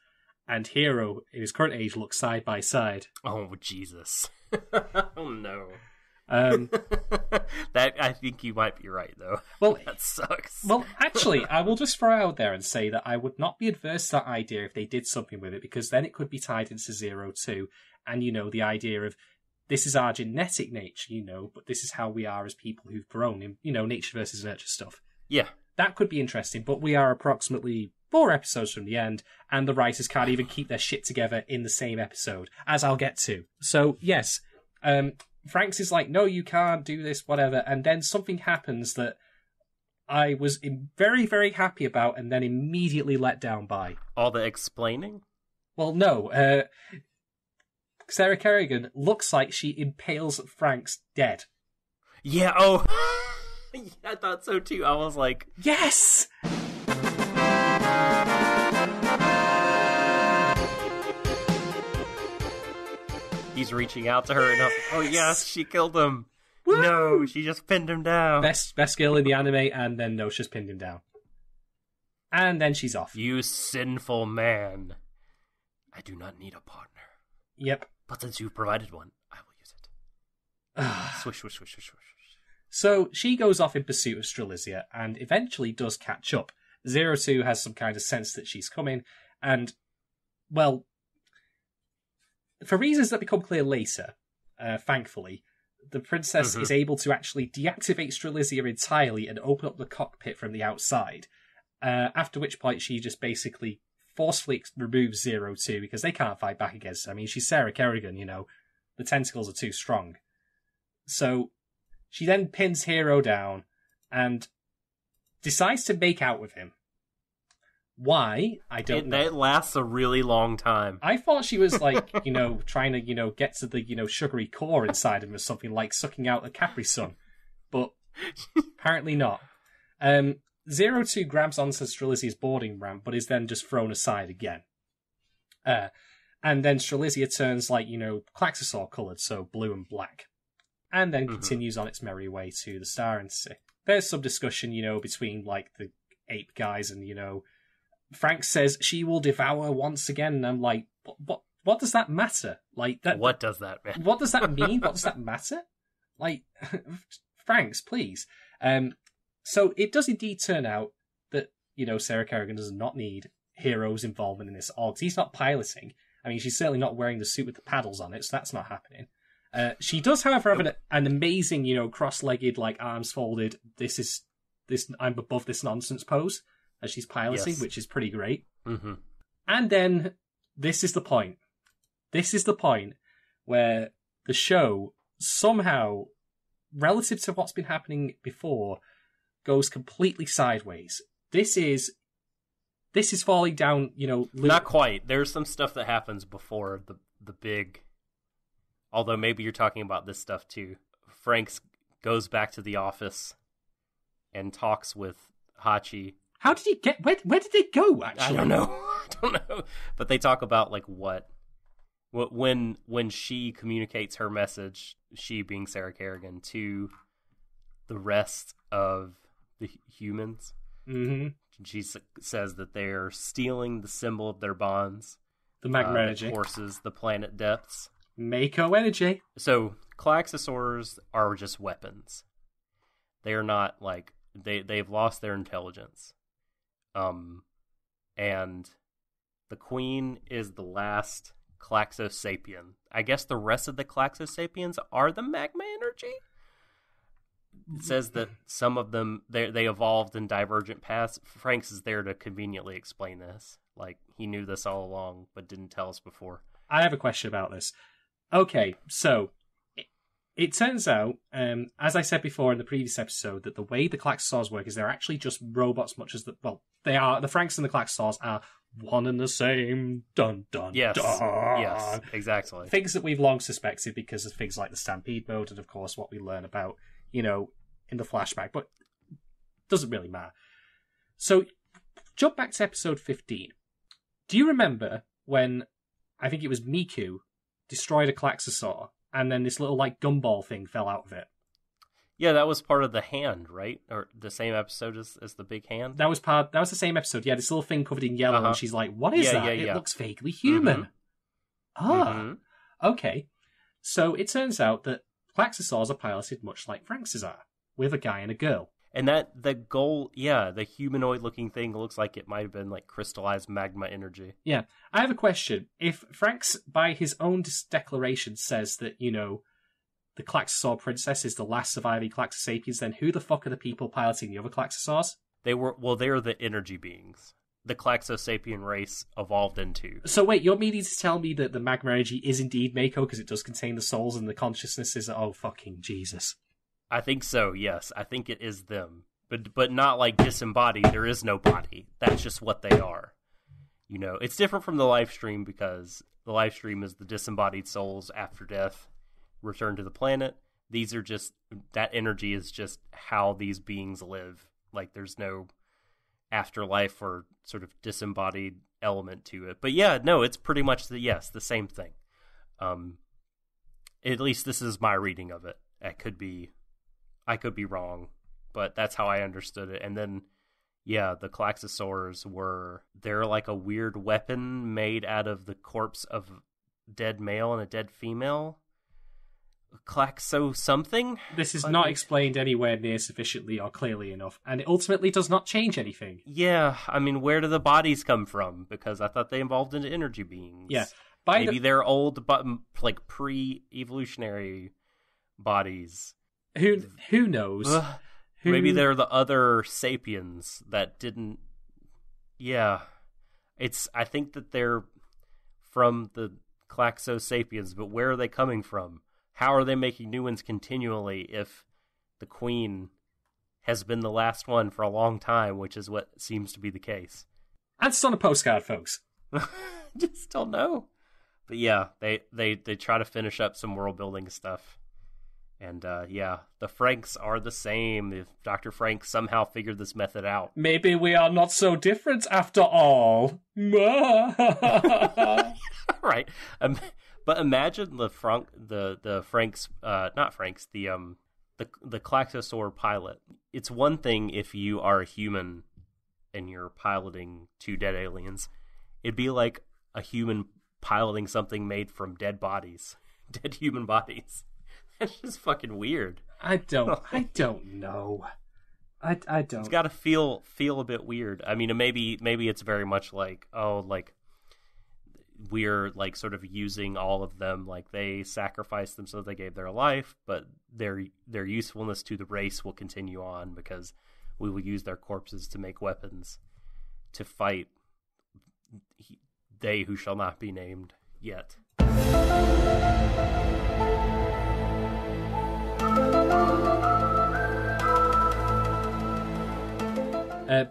and Hero in his current age look side by side. Oh, Jesus. Oh, no. That I think you might be right, though. Well, that sucks. Well, actually, I will just throw out there and say that I would not be adverse to that idea if they did something with it, because then it could be tied into 02, and, the idea of this is our genetic nature, but this is how we are as people who've grown in, nature versus nurture stuff. Yeah. That could be interesting, but we are approximately 4 episodes from the end, and the writers can't even keep their shit together in the same episode, as I'll get to. So, yes, Franxx is like, no, you can't do this, whatever, and then something happens that I was very, very happy about and then immediately let down by. All the explaining? Well, no. Sarah Kerrigan looks like she impales Franxx dead. Yeah, oh... I thought so too. I was like, yes! He's reaching out to her and oh yes, she killed him. Woo! No, she just pinned him down. Best girl in the anime, and then no, she's pinned him down. And then she's off. You sinful man. I do not need a partner. Yep. But since you've provided one, I will use it. Swish, swish, swish, swish, swish. So she goes off in pursuit of Strelitzia and eventually does catch up. 02 has some kind of sense that she's coming, and, well, for reasons that become clear later, thankfully, the princess is able to actually deactivate Strelitzia entirely and open up the cockpit from the outside, after which point she just basically forcefully removes 02 because they can't fight back against her. I mean, she's Sarah Kerrigan, the tentacles are too strong. So she then pins Hero down and decides to make out with him. Why? I don't know. It lasts a really long time. I thought she was like, trying to, get to the, sugary core inside him or something, like sucking out a Capri Sun. But apparently not. 02 grabs onto Strelitzia's boarding ramp, but is then just thrown aside again. And then Strelitzia turns like, Klaxosaur coloured, so blue and black. And then continues on its merry way to the Star Entity. There's some discussion, between, like, the ape guys and, Franxx says she will devour once again, and I'm like, what does that matter? Like, that. What does that matter? What does that mean? What does that matter? Like, Franxx, please. So it does indeed turn out that, Sarah Kerrigan does not need Hero's involvement in this at all, because he's not piloting. I mean, she's certainly not wearing the suit with the paddles on it, so that's not happening. She does, however, have an amazing, cross-legged, like, arms folded, I'm above this nonsense pose as she's piloting, which is pretty great. Mm-hmm. And then, this is the point. This is the point where the show somehow, relative to what's been happening before, goes completely sideways. This is falling down, Not quite. There's some stuff that happens before the big... Although maybe you're talking about this stuff too. Franxx goes back to the office and talks with Hachi. How did he get... Where did they go, actually? I don't know. But they talk about, like, when she communicates her message, she being Sarah Kerrigan, to the rest of the humans. Mm-hmm. She says that they're stealing the symbol of their bonds. The magma energy. The forces, the planet depths. Mako energy. So, Klaxosaurs are just weapons. They are not, like... They've lost their intelligence. And the Queen is the last Klaxosapien. I guess the rest of the Klaxosapiens are the magma energy? It says that some of them, they evolved in divergent paths. Franxx is there to conveniently explain this. Like, he knew this all along, but didn't tell us before. I have a question about this. Okay, so it turns out, as I said before in the previous episode, that the way the Klaxosaurs work is they're actually just robots, much as they are. The Franxx and the Klaxosaurs are one and the same. Dun dun. Yes, dun. yes, exactly. Things that we've long suspected because of things like the Stampede mode, and of course what we learn about, in the flashback. But it doesn't really matter. So, jump back to episode 15. Do you remember when I think it was Miku destroyed a Klaxosaur, and then this little, like, gumball thing fell out of it? Yeah, that was part of the hand, right? Or the same episode as the big hand? That was the same episode. Yeah, this little thing covered in yellow, and she's like, what is that? It looks vaguely human. Okay. So it turns out that Klaxosaurs are piloted much like Franxx's are, with a guy and a girl. And that the goal, the humanoid-looking thing looks like it might have been like crystallized magma energy. Yeah, I have a question. If Franxx, by his own declaration, says that, the Klaxosaur princess is the last surviving Klaxosapiens, then who the fuck are the people piloting the other Klaxosaurs? They're the energy beings the Klaxosapien race evolved into. So wait, you're meaning to tell me that the magma energy is indeed Mako because it does contain the souls and the consciousnesses? Oh, fucking Jesus. I think so, yes. I think it is them. But not like disembodied. There is no body. That's just what they are. It's different from the life stream because the life stream is the disembodied souls after death return to the planet. These are just, that energy is just how these beings live. Like there's no afterlife or sort of disembodied element to it. But yeah, no, it's pretty much the same thing. At least this is my reading of it. I could be wrong, but that's how I understood it. And then, the Klaxosaurs they're like a weird weapon made out of the corpse of a dead male and a dead female. Klaxo something? This is not explained anywhere near sufficiently or clearly enough, and it ultimately does not change anything. Yeah, I mean, where do the bodies come from? Because I thought they evolved into energy beings. Yeah. Maybe they're old, but like pre-evolutionary bodies. Who knows? Maybe they're the other sapiens that didn't... Yeah. I think that they're from the Klaxosapiens, but where are they coming from? How are they making new ones continually if the queen has been the last one for a long time, which is what seems to be the case? Answer on a postcard, folks. Just don't know. But yeah, they try to finish up some world building stuff. And the Franxx are the same. If Dr. Franxx somehow figured this method out. Maybe we are not so different after all. Right. But imagine the Franxx, not Franxx, the Klaxosaur pilot. It's one thing if you are a human and you're piloting two dead aliens. It'd be like a human piloting something made from dead bodies, dead human bodies. That's just fucking weird. I don't know. I don't. It's got to feel a bit weird. I mean, maybe it's very much like, we're like sort of using all of them, like they sacrificed them so they gave their life, but their usefulness to the race will continue on because we will use their corpses to make weapons to fight they who shall not be named yet.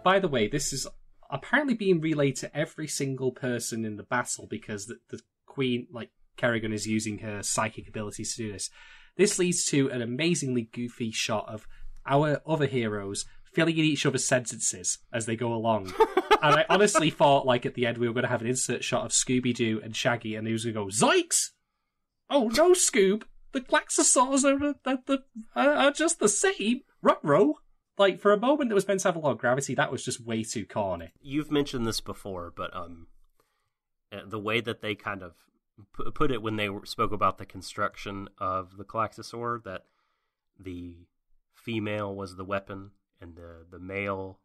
By the way, this is apparently being relayed to every single person in the battle because the queen, like Kerrigan, is using her psychic abilities to do this. This leads to an amazingly goofy shot of our other heroes filling in each other's sentences as they go along. And I honestly thought, like, at the end we were going to have an insert shot of Scooby-Doo and Shaggy, and he was going to go, Zoinks! Oh no, Scoob! The Klaxosaurs are just the same! Ruh-roh! Like, for a moment that was meant to have a lot of gravity, that was just way too corny. You've mentioned this before, but the way that they kind of put it when they spoke about the construction of the Klaxosaur, that the female was the weapon and the male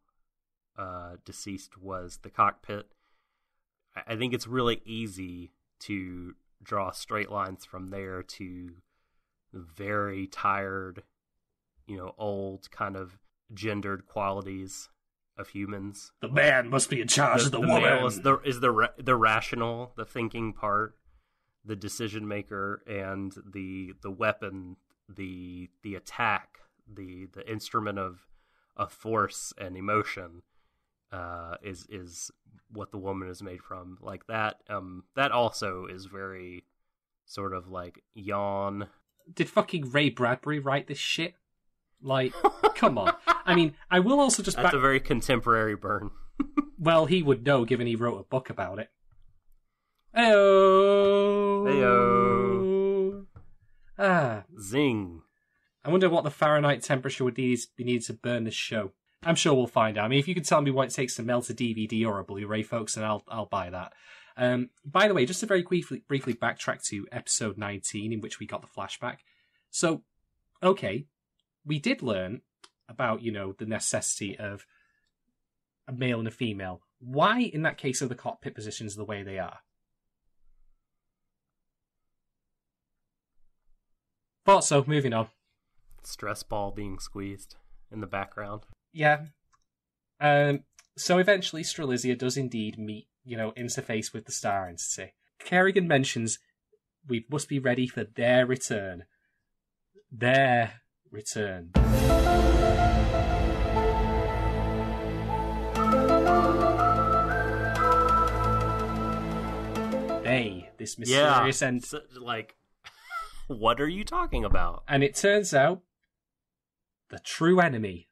deceased was the cockpit. I think it's really easy to draw straight lines from there to the very tired, old kind of gendered qualities of humans. The man must be in charge of the woman. Male is the rational, the thinking part, the decision maker, and the weapon, the attack, the instrument of force and emotion is what the woman is made from. Like that. That also is very sort of like yawn. Did fucking Ray Bradbury write this shit? Like, come on. I mean, I will also just... That's a very contemporary burn. Well, he would know, given he wrote a book about it. Heyo! Heyo! Ah. Zing. I wonder what the Fahrenheit temperature would be needed to burn this show. I'm sure we'll find out. I mean, if you can tell me what it takes to melt a DVD or a Blu-ray, folks, then I'll buy that. By the way, just to very briefly backtrack to episode 19, in which we got the flashback. So, okay, we did learn about, the necessity of a male and a female. Why, in that case, are the cockpit positions the way they are? Thought so, moving on. Stress ball being squeezed in the background. Yeah. So eventually Strelizia does indeed meet, interface with the Star Entity. Kerrigan mentions we must be ready for their return. Their return. This mysterious end. So, what are you talking about? And it turns out the true enemy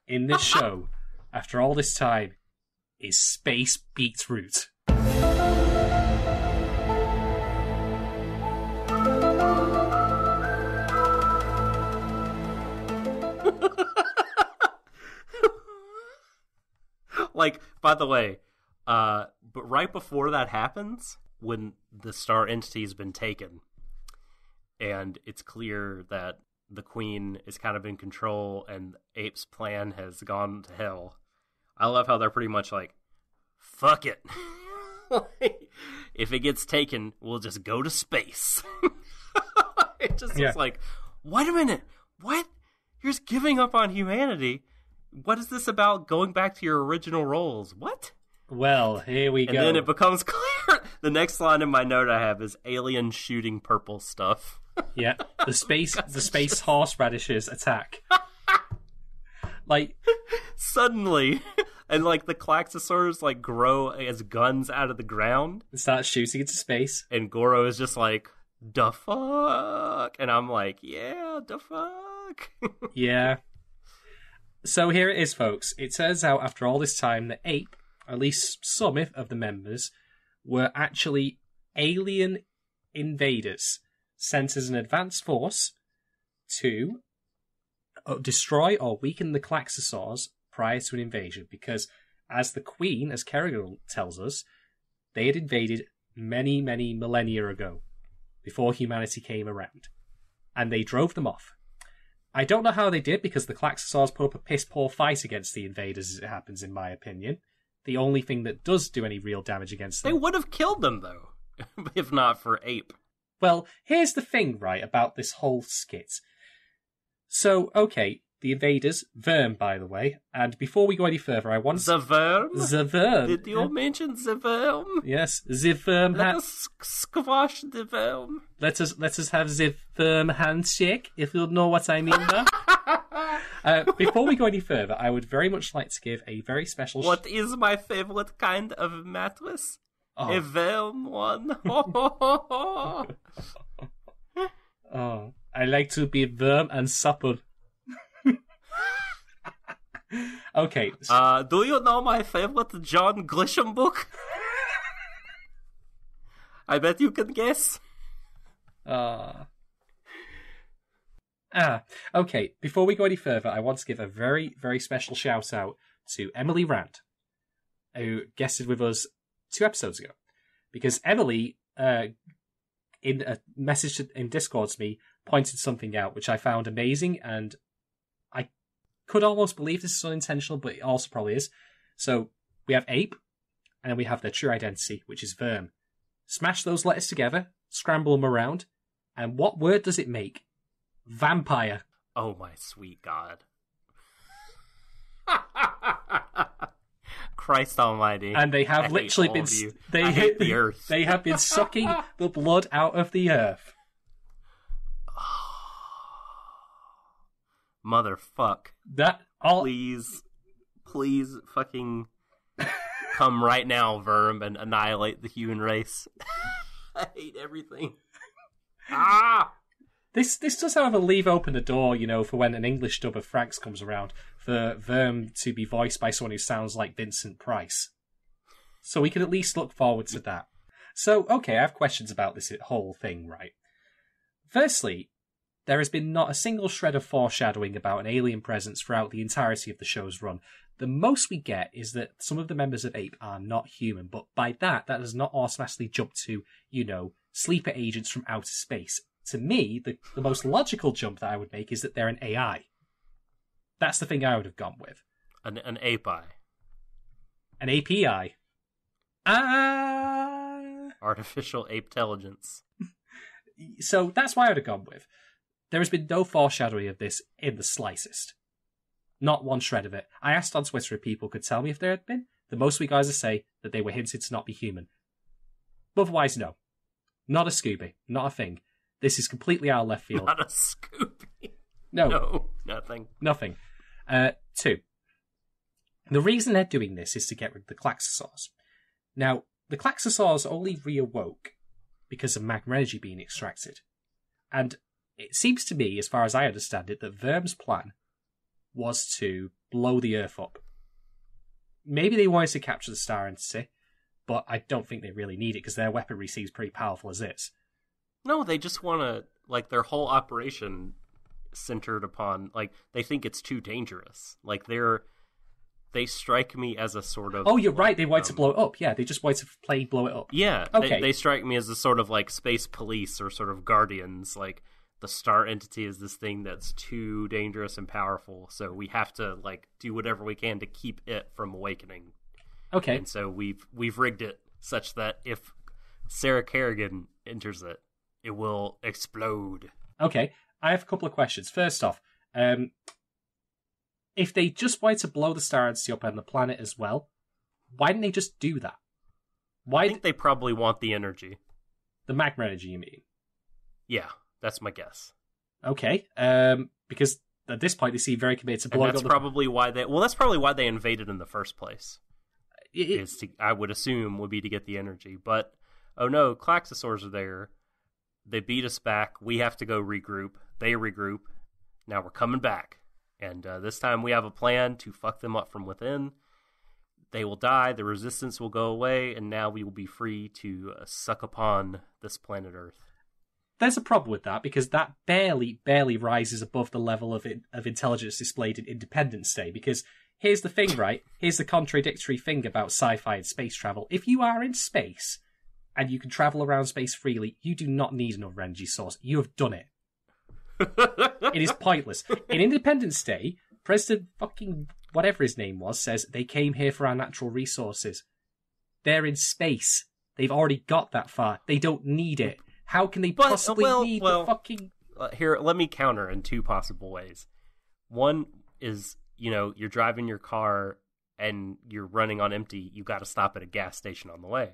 in this show, after all this time, is Space Beetroot. By the way, but right before that happens, when the Star Entity's been taken, and it's clear that the Queen is kind of in control and Ape's plan has gone to hell, I love how they're pretty much like, fuck it. If it gets taken, we'll just go to space. It just looks like, wait a minute, what? You're just giving up on humanity? What is this about going back to your original roles? What? Well, here we go. And then it becomes clear. The next line in my note I have is alien shooting purple stuff. Yeah, the space horseradishes attack. Suddenly, and the Klaxosaurs grow as guns out of the ground and start shooting into space. And Goro is just like, the fuck? And I'm like, yeah, the fuck? Yeah. So here it is, folks. It turns out after all this time that Ape, at least some of the members, were actually alien invaders sent as an advanced force to destroy or weaken the Klaxosaurs prior to an invasion. Because as the Queen, as Kerrigan tells us, they had invaded many, many millennia ago, before humanity came around. And they drove them off. I don't know how they did, because the Klaxosaurs put up a piss-poor fight against the invaders, as it happens, in my opinion. The only thing that does do any real damage against them... They would have killed them, though, if not for Ape. Well, here's the thing, right, about this whole skit. So, okay, the invaders, Verm, by the way, and before we go any further, I want... The Verm? The Verm. Did you mention the Verm? Yes, the Verm... Let us squash the Verm. Let us have the Verm handshake, if you know what I mean there. Before we go any further, I would very much like to give a very special... What is my favorite kind of mattress? Oh. A Verm one. Oh, I like to be warm and supple. Okay. So... do you know my favorite John Grisham book? I bet you can guess. Okay, before we go any further, I want to give a very, very special shout out to Emily Rand, who guested with us 2 episodes ago. Because Emily, in a message in Discord to me, pointed something out which I found amazing, and I could almost believe this is unintentional, but it also probably is. So, we have Ape, and then we have their true identity, which is Verm. Smash those letters together, scramble them around, and what word does it make? Vampire. Oh my sweet God. Christ almighty. And they have literally been... I hate the earth. They have been sucking the blood out of the earth. Motherfuck. That all... Please fucking come right now, Verm, and annihilate the human race. I hate everything. This does, however, leave open the door, for when an English dub of Franxx comes around, for Verm to be voiced by someone who sounds like Vincent Price. So we can at least look forward to that. So, okay, I have questions about this whole thing, right? Firstly, there has been not a single shred of foreshadowing about an alien presence throughout the entirety of the show's run. The most we get is that some of the members of Ape are not human, but by that does not automatically jump to, sleeper agents from outer space. to me, the most logical jump that I would make is that they're an AI. That's the thing I would have gone with. An API. An API. Artificial ape intelligence. So that's why I would have gone with. There has been no foreshadowing of this in the slightest. Not one shred of it. I asked on Twitter if people could tell me if there had been. The most we guys say that they were hinted to not be human. Otherwise, no. Not a Scooby. Not a thing. This is completely out of left field. Not a Scooby. No, nothing. Nothing. 2. The reason they're doing this is to get rid of the Klaxosaurs. Now, the Klaxosaurs only reawoke because of magma energy being extracted. And it seems to me, as far as I understand it, that Verm's plan was to blow the Earth up. Maybe they wanted to capture the Star Entity, but I don't think they really need it because their weaponry seems pretty powerful as is. No, they just want to, like, their whole operation centered upon, like, they think it's too dangerous. Like, they strike me as a sort of... Oh, you're right, they wanted to blow it up. Yeah, they just wanted to blow it up. Yeah, okay. They strike me as a sort of, like, space police or sort of guardians. Like, the Star Entity is this thing that's too dangerous and powerful, so we have to, like, do whatever we can to keep it from awakening. Okay. And so we've rigged it such that if Sarah Kerrigan enters it, it will explode. Okay, I have a couple of questions. First off, if they just wanted to blow the Star Entity up and the planet as well, why didn't they just do that? I think they probably want the energy. The magma energy, you mean? Yeah, that's my guess. Okay, because at this point they seem very committed to blowing up. That's probably why they invaded in the first place. I would assume would be to get the energy, but oh no, Klaxosaurs are there. They beat us back. We have to go regroup. They regroup. Now we're coming back. And this time we have a plan to fuck them up from within. They will die, the resistance will go away, and now we will be free to suck upon this planet Earth. There's a problem with that, because that barely rises above the level of intelligence displayed in Independence Day. Because here's the thing, right? Here's the contradictory thing about sci-fi and space travel. If you are in space, and you can travel around space freely, you do not need another energy source. You have done it. It is pointless. In Independence Day, President fucking whatever his name was says they came here for our natural resources. They're in space. They've already got that far. They don't need it. How can they possibly need the fucking... Here, let me counter in 2 possible ways. One is, you're driving your car and you're running on empty. You got to stop at a gas station on the way.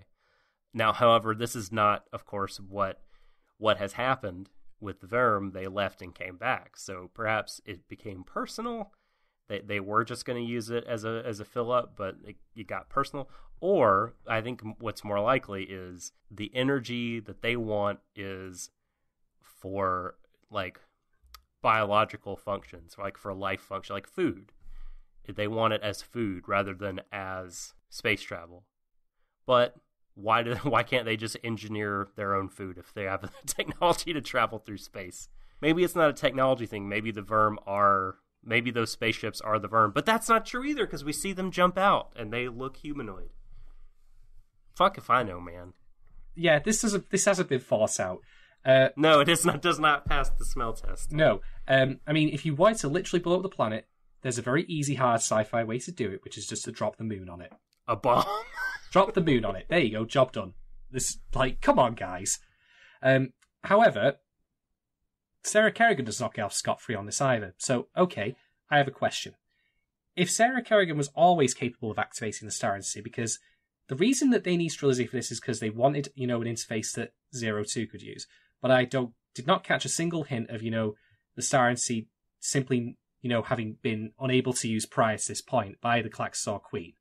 Now, however, this is not, of course, what has happened with the Verm. They left and came back. So perhaps it became personal. They were just going to use it as a fill-up, but it got personal. Or I think what's more likely is the energy that they want is for, like, biological functions, like for life function, like food. They want it as food rather than as space travel. But why can't they just engineer their own food if they have the technology to travel through space? Maybe it's not a technology thing. Maybe maybe those spaceships are the Verm. But that's not true either, because we see them jump out and they look humanoid. Fuck if I know, man. Yeah, this hasn't been thought out. No, it does not pass the smell test. No. I mean, if you wanted to literally blow up the planet, there's a very easy, hard sci-fi way to do it, which is just to drop the moon on it. A bomb? Drop the moon on it. There you go, job done. This, come on, guys. However, Sarah Kerrigan does not get off scot-free on this either. So, okay, I have a question. If Sarah Kerrigan was always capable of activating the Star Entity, because the reason that they need Trilogy for this is because they wanted, an interface that 02 could use. But I did not catch a single hint of, the Star Entity simply, having been unable to use prior to this point by the Klaxosaur Queen.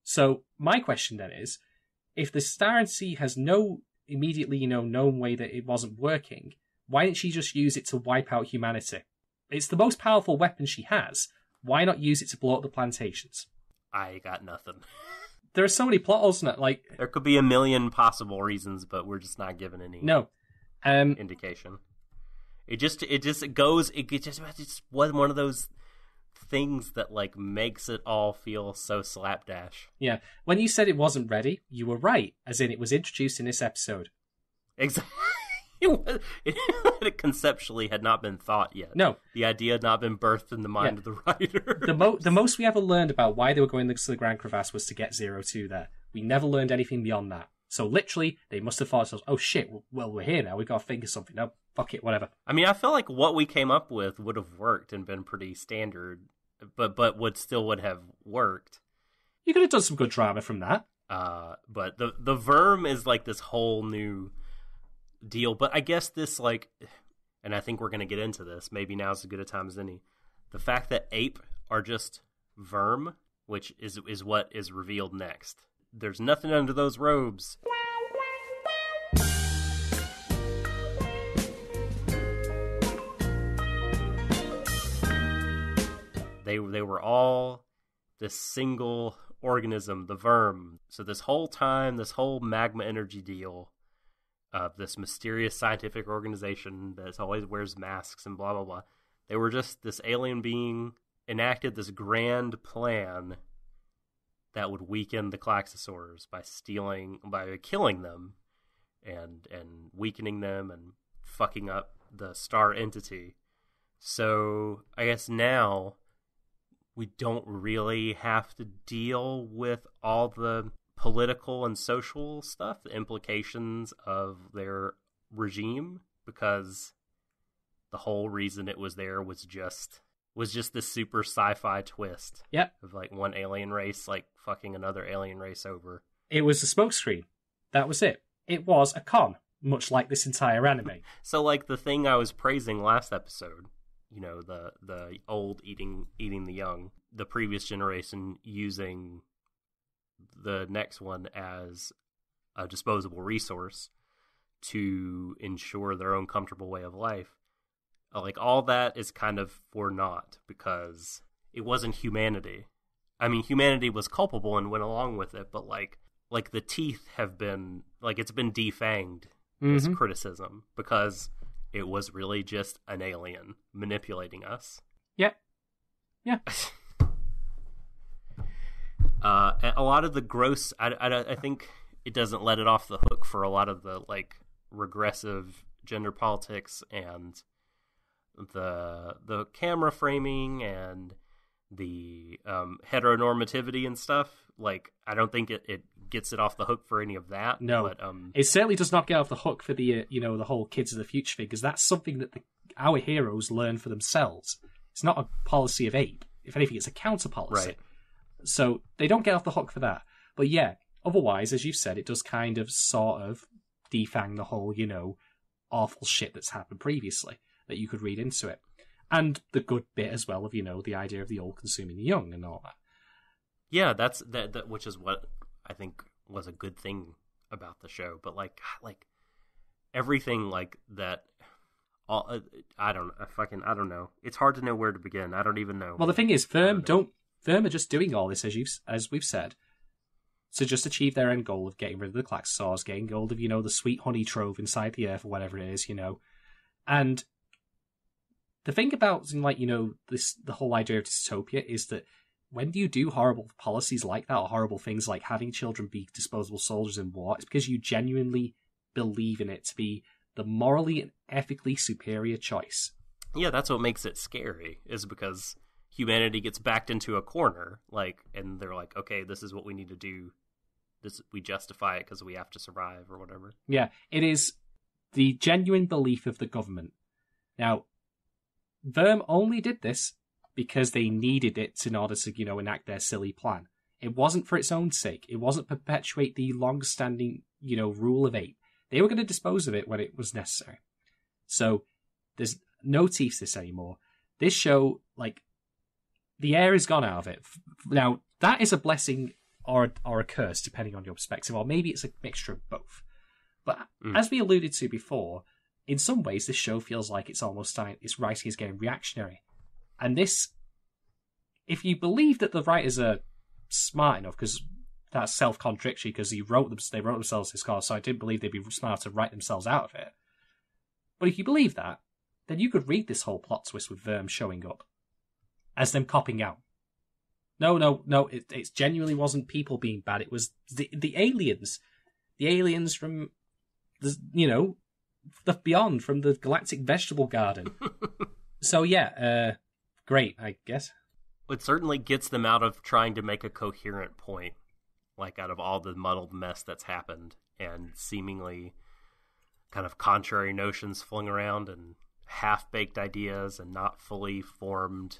So my question then is, if the Star Entity has no immediately, known way that it wasn't working, why didn't she just use it to wipe out humanity? It's the most powerful weapon she has. Why not use it to blow up the plantations? I got nothing. There are so many plot holes in it. There could be a million possible reasons, but we're just not given any indication. It's one of those things that makes it all feel so slapdash. Yeah. When you said it wasn't ready, you were right, as in it was introduced in this episode. Exactly. It conceptually had not been thought yet. No. The idea had not been birthed in the mind of the writer. The most we ever learned about why they were going to the Grand Crevasse was to get 02 there. We never learned anything beyond that. So literally, they must have thought to themselves, oh shit, well, we're here now, we've got to think of something. No, fuck it, whatever. I mean, I feel like what we came up with would have worked and been pretty standard, but would have worked. You could have done some good drama from that. But the Verm is like this whole new deal. But I guess this, like, and I think we're going to get into this, maybe now's as good a time as any, the fact that ape are just Verm, which is what is revealed next. There's nothing under those robes. They were all this single organism, the Verm. So this whole time, this whole magma energy deal of this mysterious scientific organization that always wears masks and blah, blah, blah. They were just this alien being enacted this grand plan that would weaken the Klaxosaurs by killing them and weakening them and fucking up the star entity. So I guess now we don't really have to deal with all the political and social stuff, the implications of their regime, because the whole reason it was there was just this super sci-fi twist. Yep. Of like one alien race like fucking another alien race over. It was a smokescreen. That was it. It was a con, much like this entire anime. So like the thing I was praising last episode, you know, the old eating the young, the previous generation using the next one as a disposable resource to ensure their own comfortable way of life. Like, all that is kind of for naught, because it wasn't humanity. I mean, humanity was culpable and went along with it, but, like the teeth have been, like, it's been defanged as criticism, because it was really just an alien manipulating us. Yeah. Yeah. A lot of the gross, I think it doesn't let it off the hook for a lot of the, like, regressive gender politics and the camera framing and the heteronormativity and stuff. Like, I don't think it gets it off the hook for any of that. No, but, it certainly does not get off the hook for the the whole kids of the future thing, because that's something that our heroes learn for themselves. It's not a policy of ape. If anything, it's a counter policy. Right. So they don't get off the hook for that. But yeah, otherwise, as you've said, it does kind of sort of defang the whole, awful shit that's happened previously that you could read into it. And the good bit as well of, the idea of the old consuming the young and all that. Yeah, that's that which is what I think was a good thing about the show. But like everything like that, I don't know. It's hard to know where to begin. I don't even know. Well, the thing is, Firm are just doing all this, as we've said, to just achieve their end goal of getting rid of the Klaxosaurs, getting hold of, the sweet honey trove inside the earth or whatever it is, And the thing about, the whole idea of dystopia is that when you do horrible policies like that, or horrible things like having children be disposable soldiers in war, it's because you genuinely believe in it to be the morally and ethically superior choice. Yeah, that's what makes it scary, is because humanity gets backed into a corner, and they're like, okay, this is what we need to do. We justify it because we have to survive or whatever. Yeah, it is the genuine belief of the government. Now, Verm only did this because they needed it in order to, enact their silly plan. It wasn't for its own sake. It wasn't perpetuate the long-standing, rule of ape. They were going to dispose of it when it was necessary. So there's no teeth to this anymore. This show, the air is gone out of it. Now, that is a blessing or a curse, depending on your perspective, or maybe it's a mixture of both. But as we alluded to before, in some ways, this show feels like its writing is getting reactionary. And this, if you believe that the writers are smart enough, because that's self-contradictory, because they wrote themselves this course, so I didn't believe they'd be smart to write themselves out of it. But if you believe that, then you could read this whole plot twist with Verm showing up as them copping out. No, it genuinely wasn't people being bad. It was the aliens. The aliens from, the beyond, from the galactic vegetable garden. So yeah, great, I guess. It certainly gets them out of trying to make a coherent point, like out of all the muddled mess that's happened and seemingly kind of contrary notions flung around and half-baked ideas and not fully formed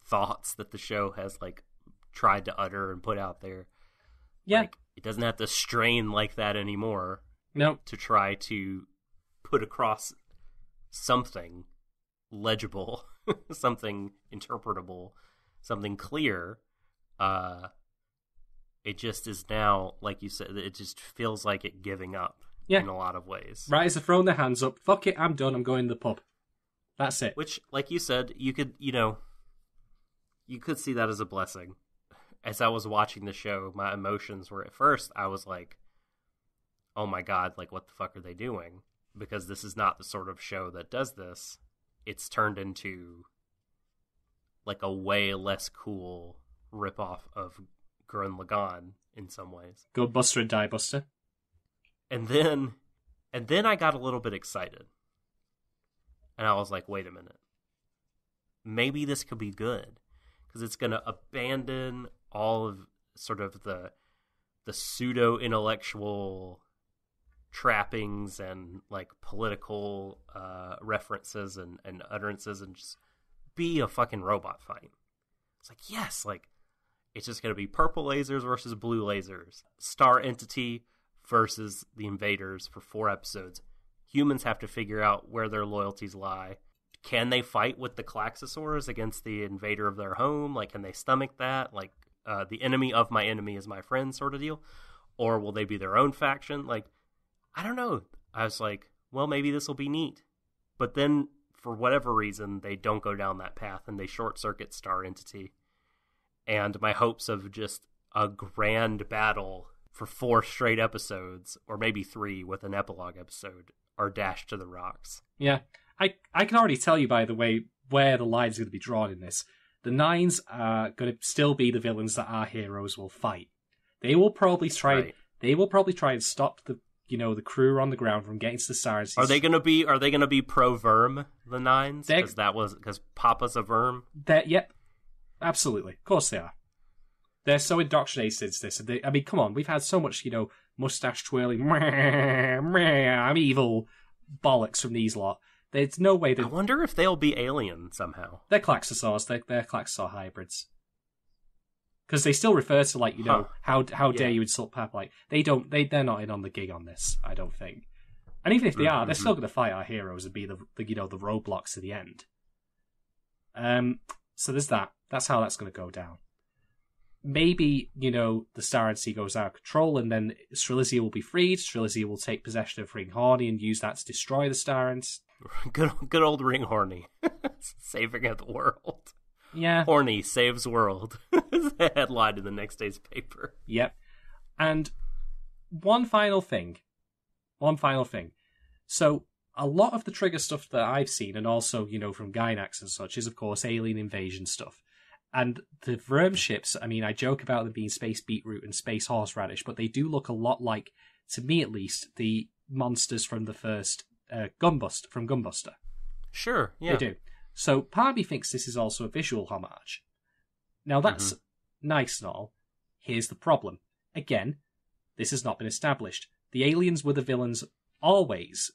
thoughts that the show has like tried to utter and put out there. Yeah. Like, it doesn't have to strain like that anymore. No. To try to put across something legible, something interpretable, something clear. It just is now, like you said, it just feels like it giving up in a lot of ways. Writers have thrown their hands up. Fuck it, I'm done. I'm going to the pub. That's it. Which, like you said, you could see that as a blessing. As I was watching the show, my emotions were, at first, I was like, oh my god, like, what the fuck are they doing? Because this is not the sort of show that does this. It's turned into, like, a way less cool ripoff of Gurren Lagann in some ways. Go Buster and Die Buster. And then I got a little bit excited. And I was like, wait a minute. Maybe this could be good. Because it's going to abandon all of sort of the pseudo-intellectual trappings and like political references and utterances and just be a fucking robot fight. It's like, yes, like, it's just going to be purple lasers versus blue lasers. Star Entity versus the Invaders for 4 episodes. Humans have to figure out where their loyalties lie. Can they fight with the Klaxosaurs against the invader of their home? Like, can they stomach that? Like, the enemy of my enemy is my friend sort of deal? Or will they be their own faction? Like, I don't know. I was like, well, maybe this will be neat. But then, for whatever reason, they don't go down that path and they short-circuit Star Entity. And my hopes of just a grand battle for 4 straight episodes, or maybe 3 with an epilogue episode, are dashed to the rocks. Yeah. I can already tell you, by the way, where the line's going to be drawn in this. The Nines are going to still be the villains that our heroes will fight. They will probably try. Right. They will probably try and stop the crew on the ground from getting to the stars. Are they going to be pro Verm, the Nines? Because Papa's a Verm. Yep, absolutely. Of course they are. They're so indoctrinated since this. I mean, come on, we've had so much mustache twirling, I'm evil bollocks from these lot. There's no way that... I wonder if they'll be alien somehow. They're Klaxosaurs. They're Klaxosaur hybrids. Because they still refer to, like, how dare you insult Pap? Like, they're not in on the gig on this, I don't think. And even if they are, they're still going to fight our heroes and be the roadblocks to the end. So there's that. That's how that's going to go down. Maybe, the Star Entity goes out of control and then Strelizia will be freed. Strelizia will take possession of Ring Horny and use that to destroy the Star Entity. Good old Ring Horny. Saving the world. Yeah. Horny saves world. The headline in the next day's paper. Yep. And one final thing. So, a lot of the trigger stuff that I've seen, and also, from Gynax and such, is, of course, alien invasion stuff. And the Verm ships, I mean, I joke about them being Space Beetroot and Space Horseradish, but they do look a lot like, to me at least, the monsters from the first Gunbuster. Sure, yeah. They do. So part of me thinks this is also a visual homage. Now that's nice and all. Here's the problem. Again, this has not been established. The aliens were the villains always,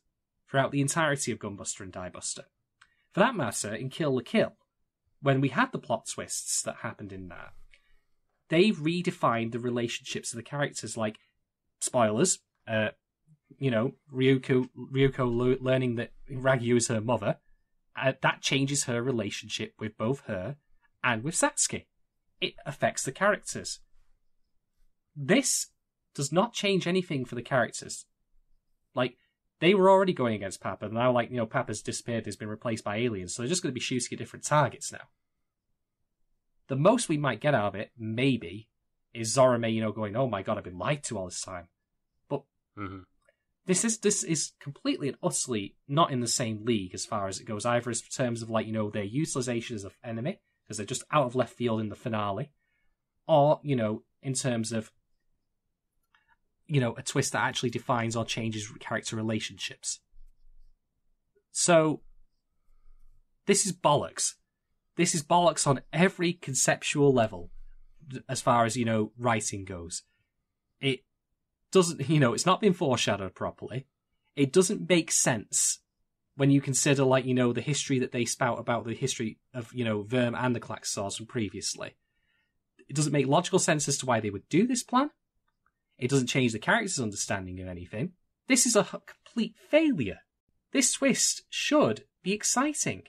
throughout the entirety of Gunbuster and Diebuster. For that matter, in Kill la Kill, when we had the plot twists that happened in that, they redefined the relationships of the characters, like, spoilers, Ryuko learning that Ragyu is her mother, that changes her relationship with both her and with Satsuki. It affects the characters. This does not change anything for the characters. Like, they were already going against Papa, and now, Papa's disappeared, has been replaced by aliens, so they're just going to be shooting at different targets now. The most we might get out of it, maybe, is Zorome, going, oh my god, I've been lied to all this time. But this is completely and utterly not in the same league as far as it goes, either in terms of, their utilization as an enemy, because they're just out of left field in the finale, or, in terms of, a twist that actually defines or changes character relationships. So, this is bollocks. This is bollocks on every conceptual level, as far as, writing goes. It doesn't, it's not been foreshadowed properly. It doesn't make sense when you consider, the history that they spout about the history of, Verm and the Klaxors from previously. It doesn't make logical sense as to why they would do this plan. It doesn't change the character's understanding of anything. This is a complete failure. This twist should be exciting.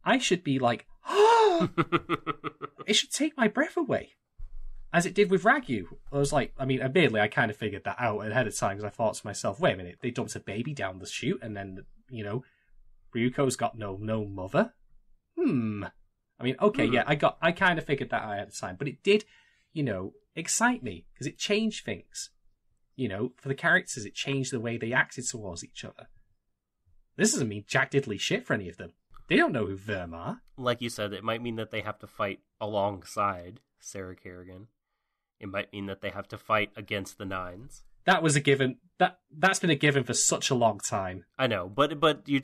I should be like, oh! It should take my breath away. As it did with Ragyu. I was like, admittedly, I kind of figured that out ahead of time because I thought to myself, wait a minute, they dumped a baby down the chute and then, Ryuko's got no mother? Yeah, I kind of figured that out ahead of time. But it did, excite me because it changed things. For the characters, it changed the way they acted towards each other. This doesn't mean jack diddly shit for any of them. They don't know who Verm are. Like you said, it might mean that they have to fight alongside Sarah Kerrigan. It might mean that they have to fight against the Nines. That was a given. That's been a given for such a long time. I know, but you,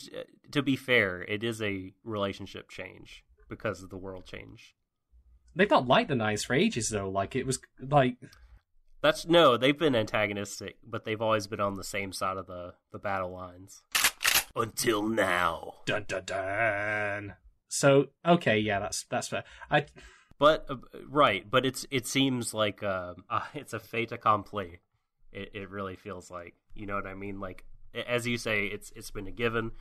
to be fair, it is a relationship change because of the world change. They've not liked the Nines for ages, though. It was like... they've been antagonistic, but they've always been on the same side of the battle lines. Until now. Dun dun dun. So, okay, yeah, that's fair. But it seems like it's a fait accompli. It really feels like, you know what I mean? Like, as you say, it's been a given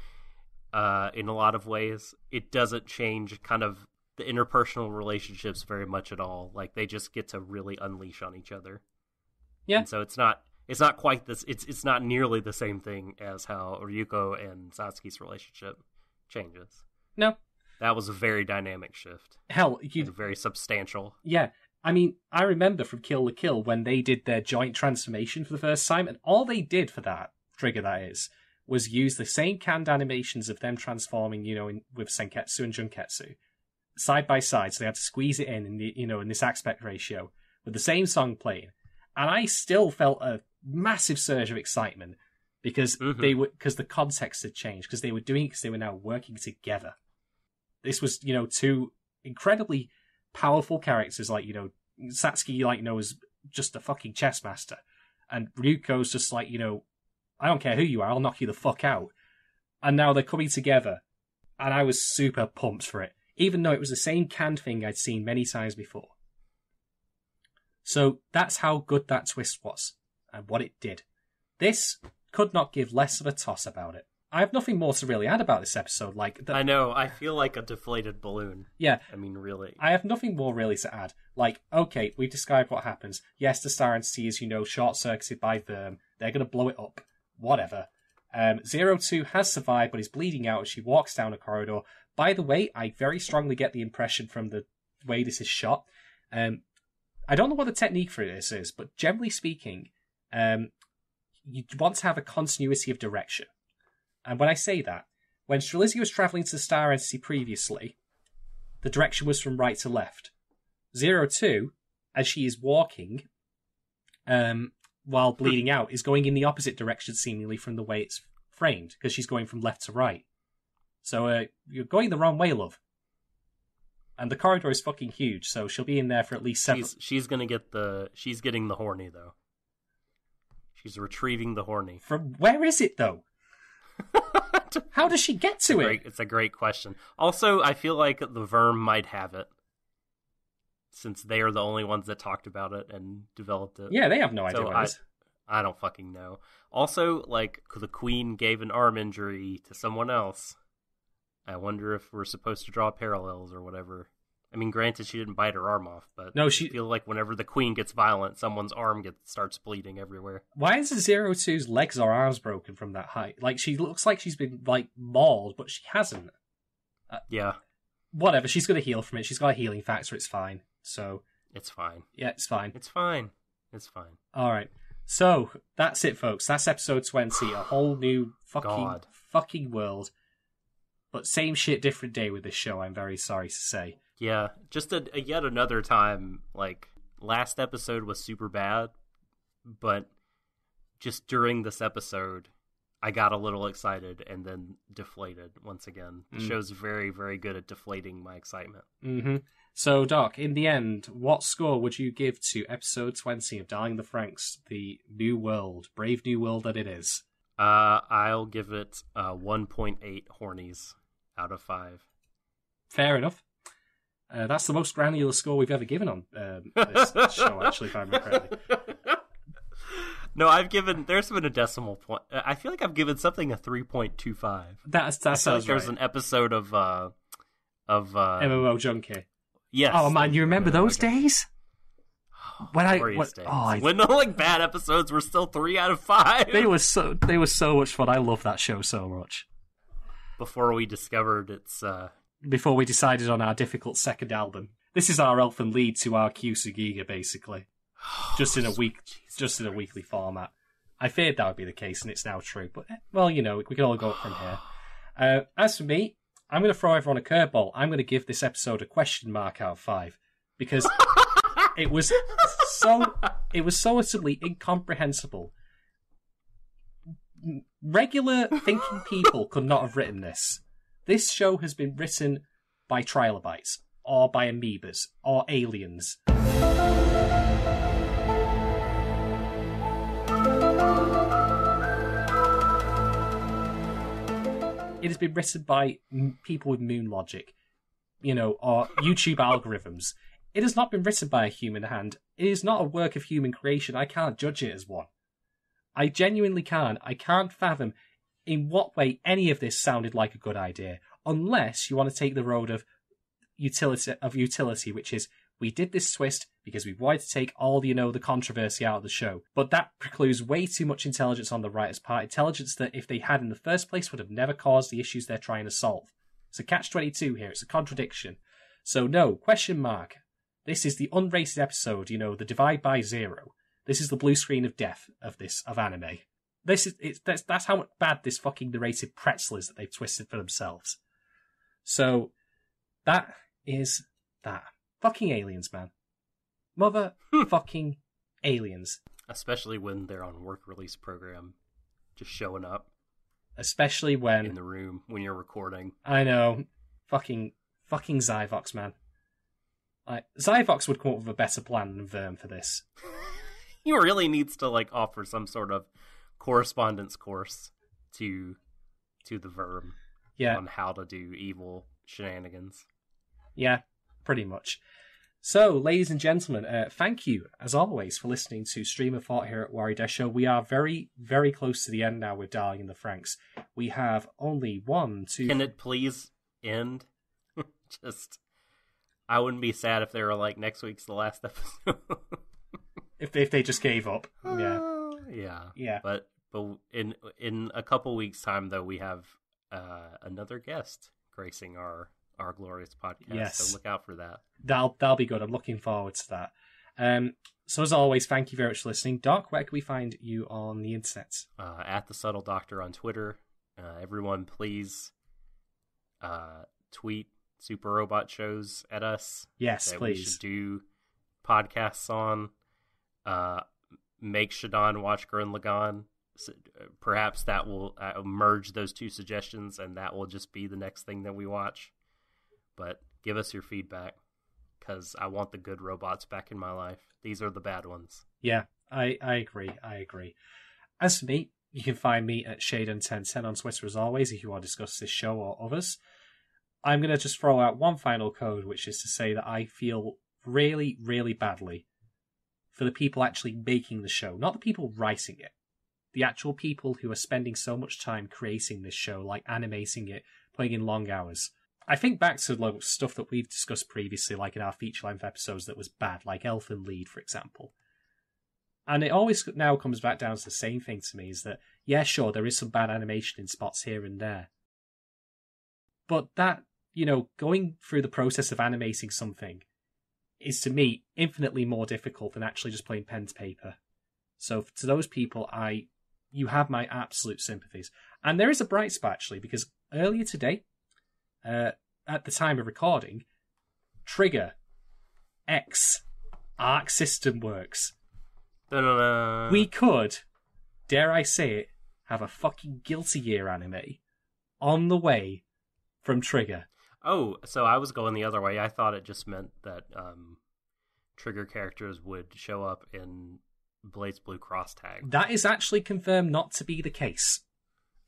in a lot of ways. It doesn't change kind of the interpersonal relationships very much at all. Like, they just get to really unleash on each other. Yeah. And so it's not quite this. It's not nearly the same thing as how Ryuko and Satsuki's relationship changes. No. That was a very dynamic shift. Hell, very substantial. Yeah. I remember from Kill la Kill when they did their joint transformation for the first time, and all they did for that, trigger that is, was use the same canned animations of them transforming, with Senketsu and Junketsu, side by side, so they had to squeeze it in the, in this aspect ratio, with the same song playing. And I still felt a massive surge of excitement because because the context had changed, because they were doing it because they were now working together. This was, two incredibly powerful characters, Satsuki, is just a fucking chess master. And Ryuko's just I don't care who you are, I'll knock you the fuck out. And now they're coming together. And I was super pumped for it, even though it was the same canned thing I'd seen many times before. So that's how good that twist was, and what it did. This could not give less of a toss about it. I have nothing more to really add about this episode. I know, I feel like a deflated balloon. Yeah. Really. I have nothing more really to add. Okay, we've described what happens. Yes, the Star Entity is, short-circuited by Verm. They're going to blow it up. Whatever. 02 has survived, but is bleeding out as she walks down a corridor. By the way, I very strongly get the impression from the way this is shot. I don't know what the technique for this is, but generally speaking, you want to have a continuity of direction. And when I say that, when Strelitzia was travelling to the Star Entity previously, the direction was from right to left. 02, as she is walking, while bleeding out, is going in the opposite direction seemingly from the way it's framed, because she's going from left to right. So you're going the wrong way, love. And the corridor is fucking huge, so she'll be in there for at least 7... She's gonna get she's getting the horny, though. She's retrieving the horny. From where is it, though? How does she get to it? It's a great question. Also, I feel like the Verm might have it, since they are the only ones that talked about it and developed it. Yeah, they have no idea what it is. I don't fucking know. Also, the Queen gave an arm injury to someone else. I wonder if we're supposed to draw parallels or whatever. Granted, she didn't bite her arm off, but I feel like whenever the Queen gets violent, someone's arm starts bleeding everywhere. Why is 02's legs or arms broken from that height? She looks like she's been, mauled, but she hasn't. Yeah. Whatever, she's going to heal from it. She's got a healing factor, it's fine. So... It's fine. Yeah, it's fine. It's fine. It's fine. Alright. So, that's it, folks. That's episode 20. A whole new fucking world. But same shit, different day with this show, I'm very sorry to say. Yeah, just yet another time, last episode was super bad, but just during this episode, I got a little excited and then deflated once again. The show's very, very good at deflating my excitement. Mm-hmm. So, Doc, in the end, what score would you give to episode 20 of Darling in the Franxx, the new world, brave new world that it is? I'll give it 1.8 hornies out of 5. Fair enough. That's the most granular score we've ever given on this show, actually, if I remember correctly. No, there's been a decimal point. I feel like I've given something a 3.25. That sounds like there's an episode of MMO Junkie. Yes. Oh man, you remember those days? When the bad episodes were still 3 out of 5. They were so much fun. I love that show so much. Before we discovered its before we decided on our difficult second album. This is our Elfin lead to our Kyusugiga, basically. Just in a weekly format. I feared that would be the case, and it's now true. But well, we can all go up from here. As for me, I'm going to throw everyone a curveball. I'm going to give this episode a question mark out of 5 because it was so utterly incomprehensible. Regular thinking people could not have written this. This show has been written by trilobites, or by amoebas, or aliens. It has been written by people with moon logic, or YouTube algorithms. It has not been written by a human hand. It is not a work of human creation. I can't judge it as one. I genuinely can't. I can't fathom in what way any of this sounded like a good idea, unless you want to take the road of utility, which is, we did this twist because we wanted to take all the controversy out of the show. But that precludes way too much intelligence on the writer's part, intelligence that if they had in the first place would have never caused the issues they're trying to solve. It's a catch-22 here, it's a contradiction. So no, question mark. This is the unrated episode, the divide by zero. This is the blue screen of death of anime. That's how bad this fucking narrated pretzel is that they've twisted for themselves. So, that is that. Fucking aliens, man. Mother fucking aliens. Especially when they're on work release program, just showing up. Especially when... in the room, when you're recording. I know. Fucking Zyvox, man. Zyvox would come up with a better plan than Verm for this. He really needs to offer some sort of correspondence course to the Verm on how to do evil shenanigans. Yeah, pretty much. So, ladies and gentlemen, thank you, as always, for listening to Stream of Thought here at Warui Deshou. We are very, very close to the end now with Darling in the Franxx. We have only 1, 2... Can it please end? I wouldn't be sad if they were next week's the last episode. if they just gave up. Yeah. But in a couple weeks' time, though, we have another guest gracing our glorious podcast. Yes. So look out for that. That'll be good. I'm looking forward to that. So as always, thank you very much for listening. Doc, where can we find you on the internet? At the Subtle Doctor on Twitter. Everyone, please tweet Super Robot shows at us. Yes, that please. We should do podcasts on. Make Shadon watch Gurren Lagann. So, perhaps that will merge those two suggestions, and that will just be the next thing that we watch. But give us your feedback, because I want the good robots back in my life. These are the bad ones. Yeah, I agree. As for me, you can find me at Shaden1010 on Twitter as always if you want to discuss this show or others. I'm going to just throw out one final code, which is to say that I feel really, really badly for the people actually making the show, not the people writing it. The actual people who are spending so much time creating this show, animating it, putting in long hours. I think back to stuff that we've discussed previously, in our feature-length episodes that was bad, like Elfin Lead, for example. And it always now comes back down to the same thing to me, is that, yeah, sure, there is some bad animation in spots here and there. But that, going through the process of animating something is, to me, infinitely more difficult than actually just putting pen to paper. So to those people, you have my absolute sympathies. And there is a bright spot, actually, because earlier today, at the time of recording, Trigger X Arc System Works. Da-da-da. We could, dare I say it, have a fucking Guilty Gear anime on the way from Trigger. Oh, so I was going the other way. I thought it just meant that Trigger characters would show up in Blaze Blue Cross Tag. That is actually confirmed not to be the case.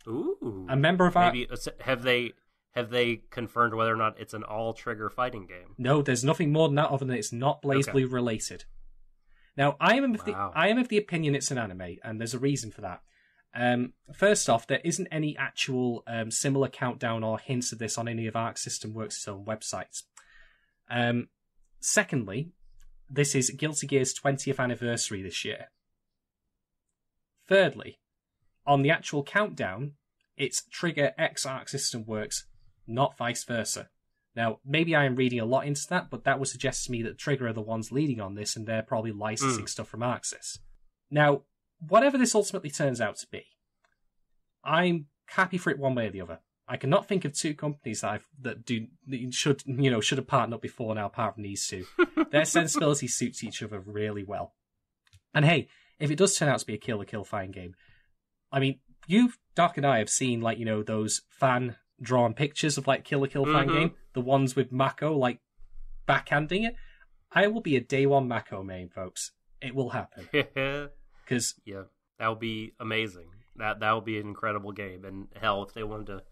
Ooh. A member of our... Maybe, have they confirmed whether or not it's an all Trigger fighting game? No, there's nothing more than that other than it's not Blaze Blue related. Now, I am of the opinion it's an anime, and there's a reason for that. First off, there isn't any actual similar countdown or hints of this on any of Arc System Works' own websites. Secondly, this is Guilty Gear's 20th anniversary this year. Thirdly, on the actual countdown, it's Trigger X Arc System Works, not vice versa. Now, maybe I am reading a lot into that, but that would suggest to me that Trigger are the ones leading on this, and they're probably licensing stuff from Arxis. Now, whatever this ultimately turns out to be, I'm happy for it one way or the other. I cannot think of two companies that should have partnered up before now, apart from these two. Their sensibility suits each other really well. And hey, if it does turn out to be a kill fighting game, I mean, you, Doc, and I have seen those fan-drawn pictures of Kill fighting game, the ones with Mako backhanding it. I will be a day one Mako main, folks. It will happen. Because that would be amazing. That would be an incredible game. And hell, if they wanted to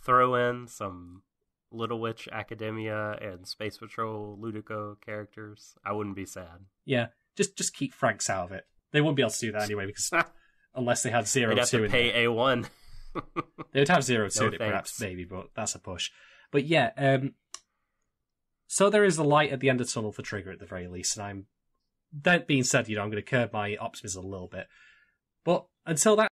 throw in some Little Witch Academia and Space Patrol Ludico characters, I wouldn't be sad. Yeah, just keep Franxx out of it. They wouldn't be able to do that anyway, because unless they had 0-2 They'd have to pay A1. They would have 0-2 No in it, thanks. perhaps, maybe, but that's a push. But yeah, so there is a light at the end of the tunnel for Trigger at the very least, and that being said, I'm going to curb my optimism a little bit. But until that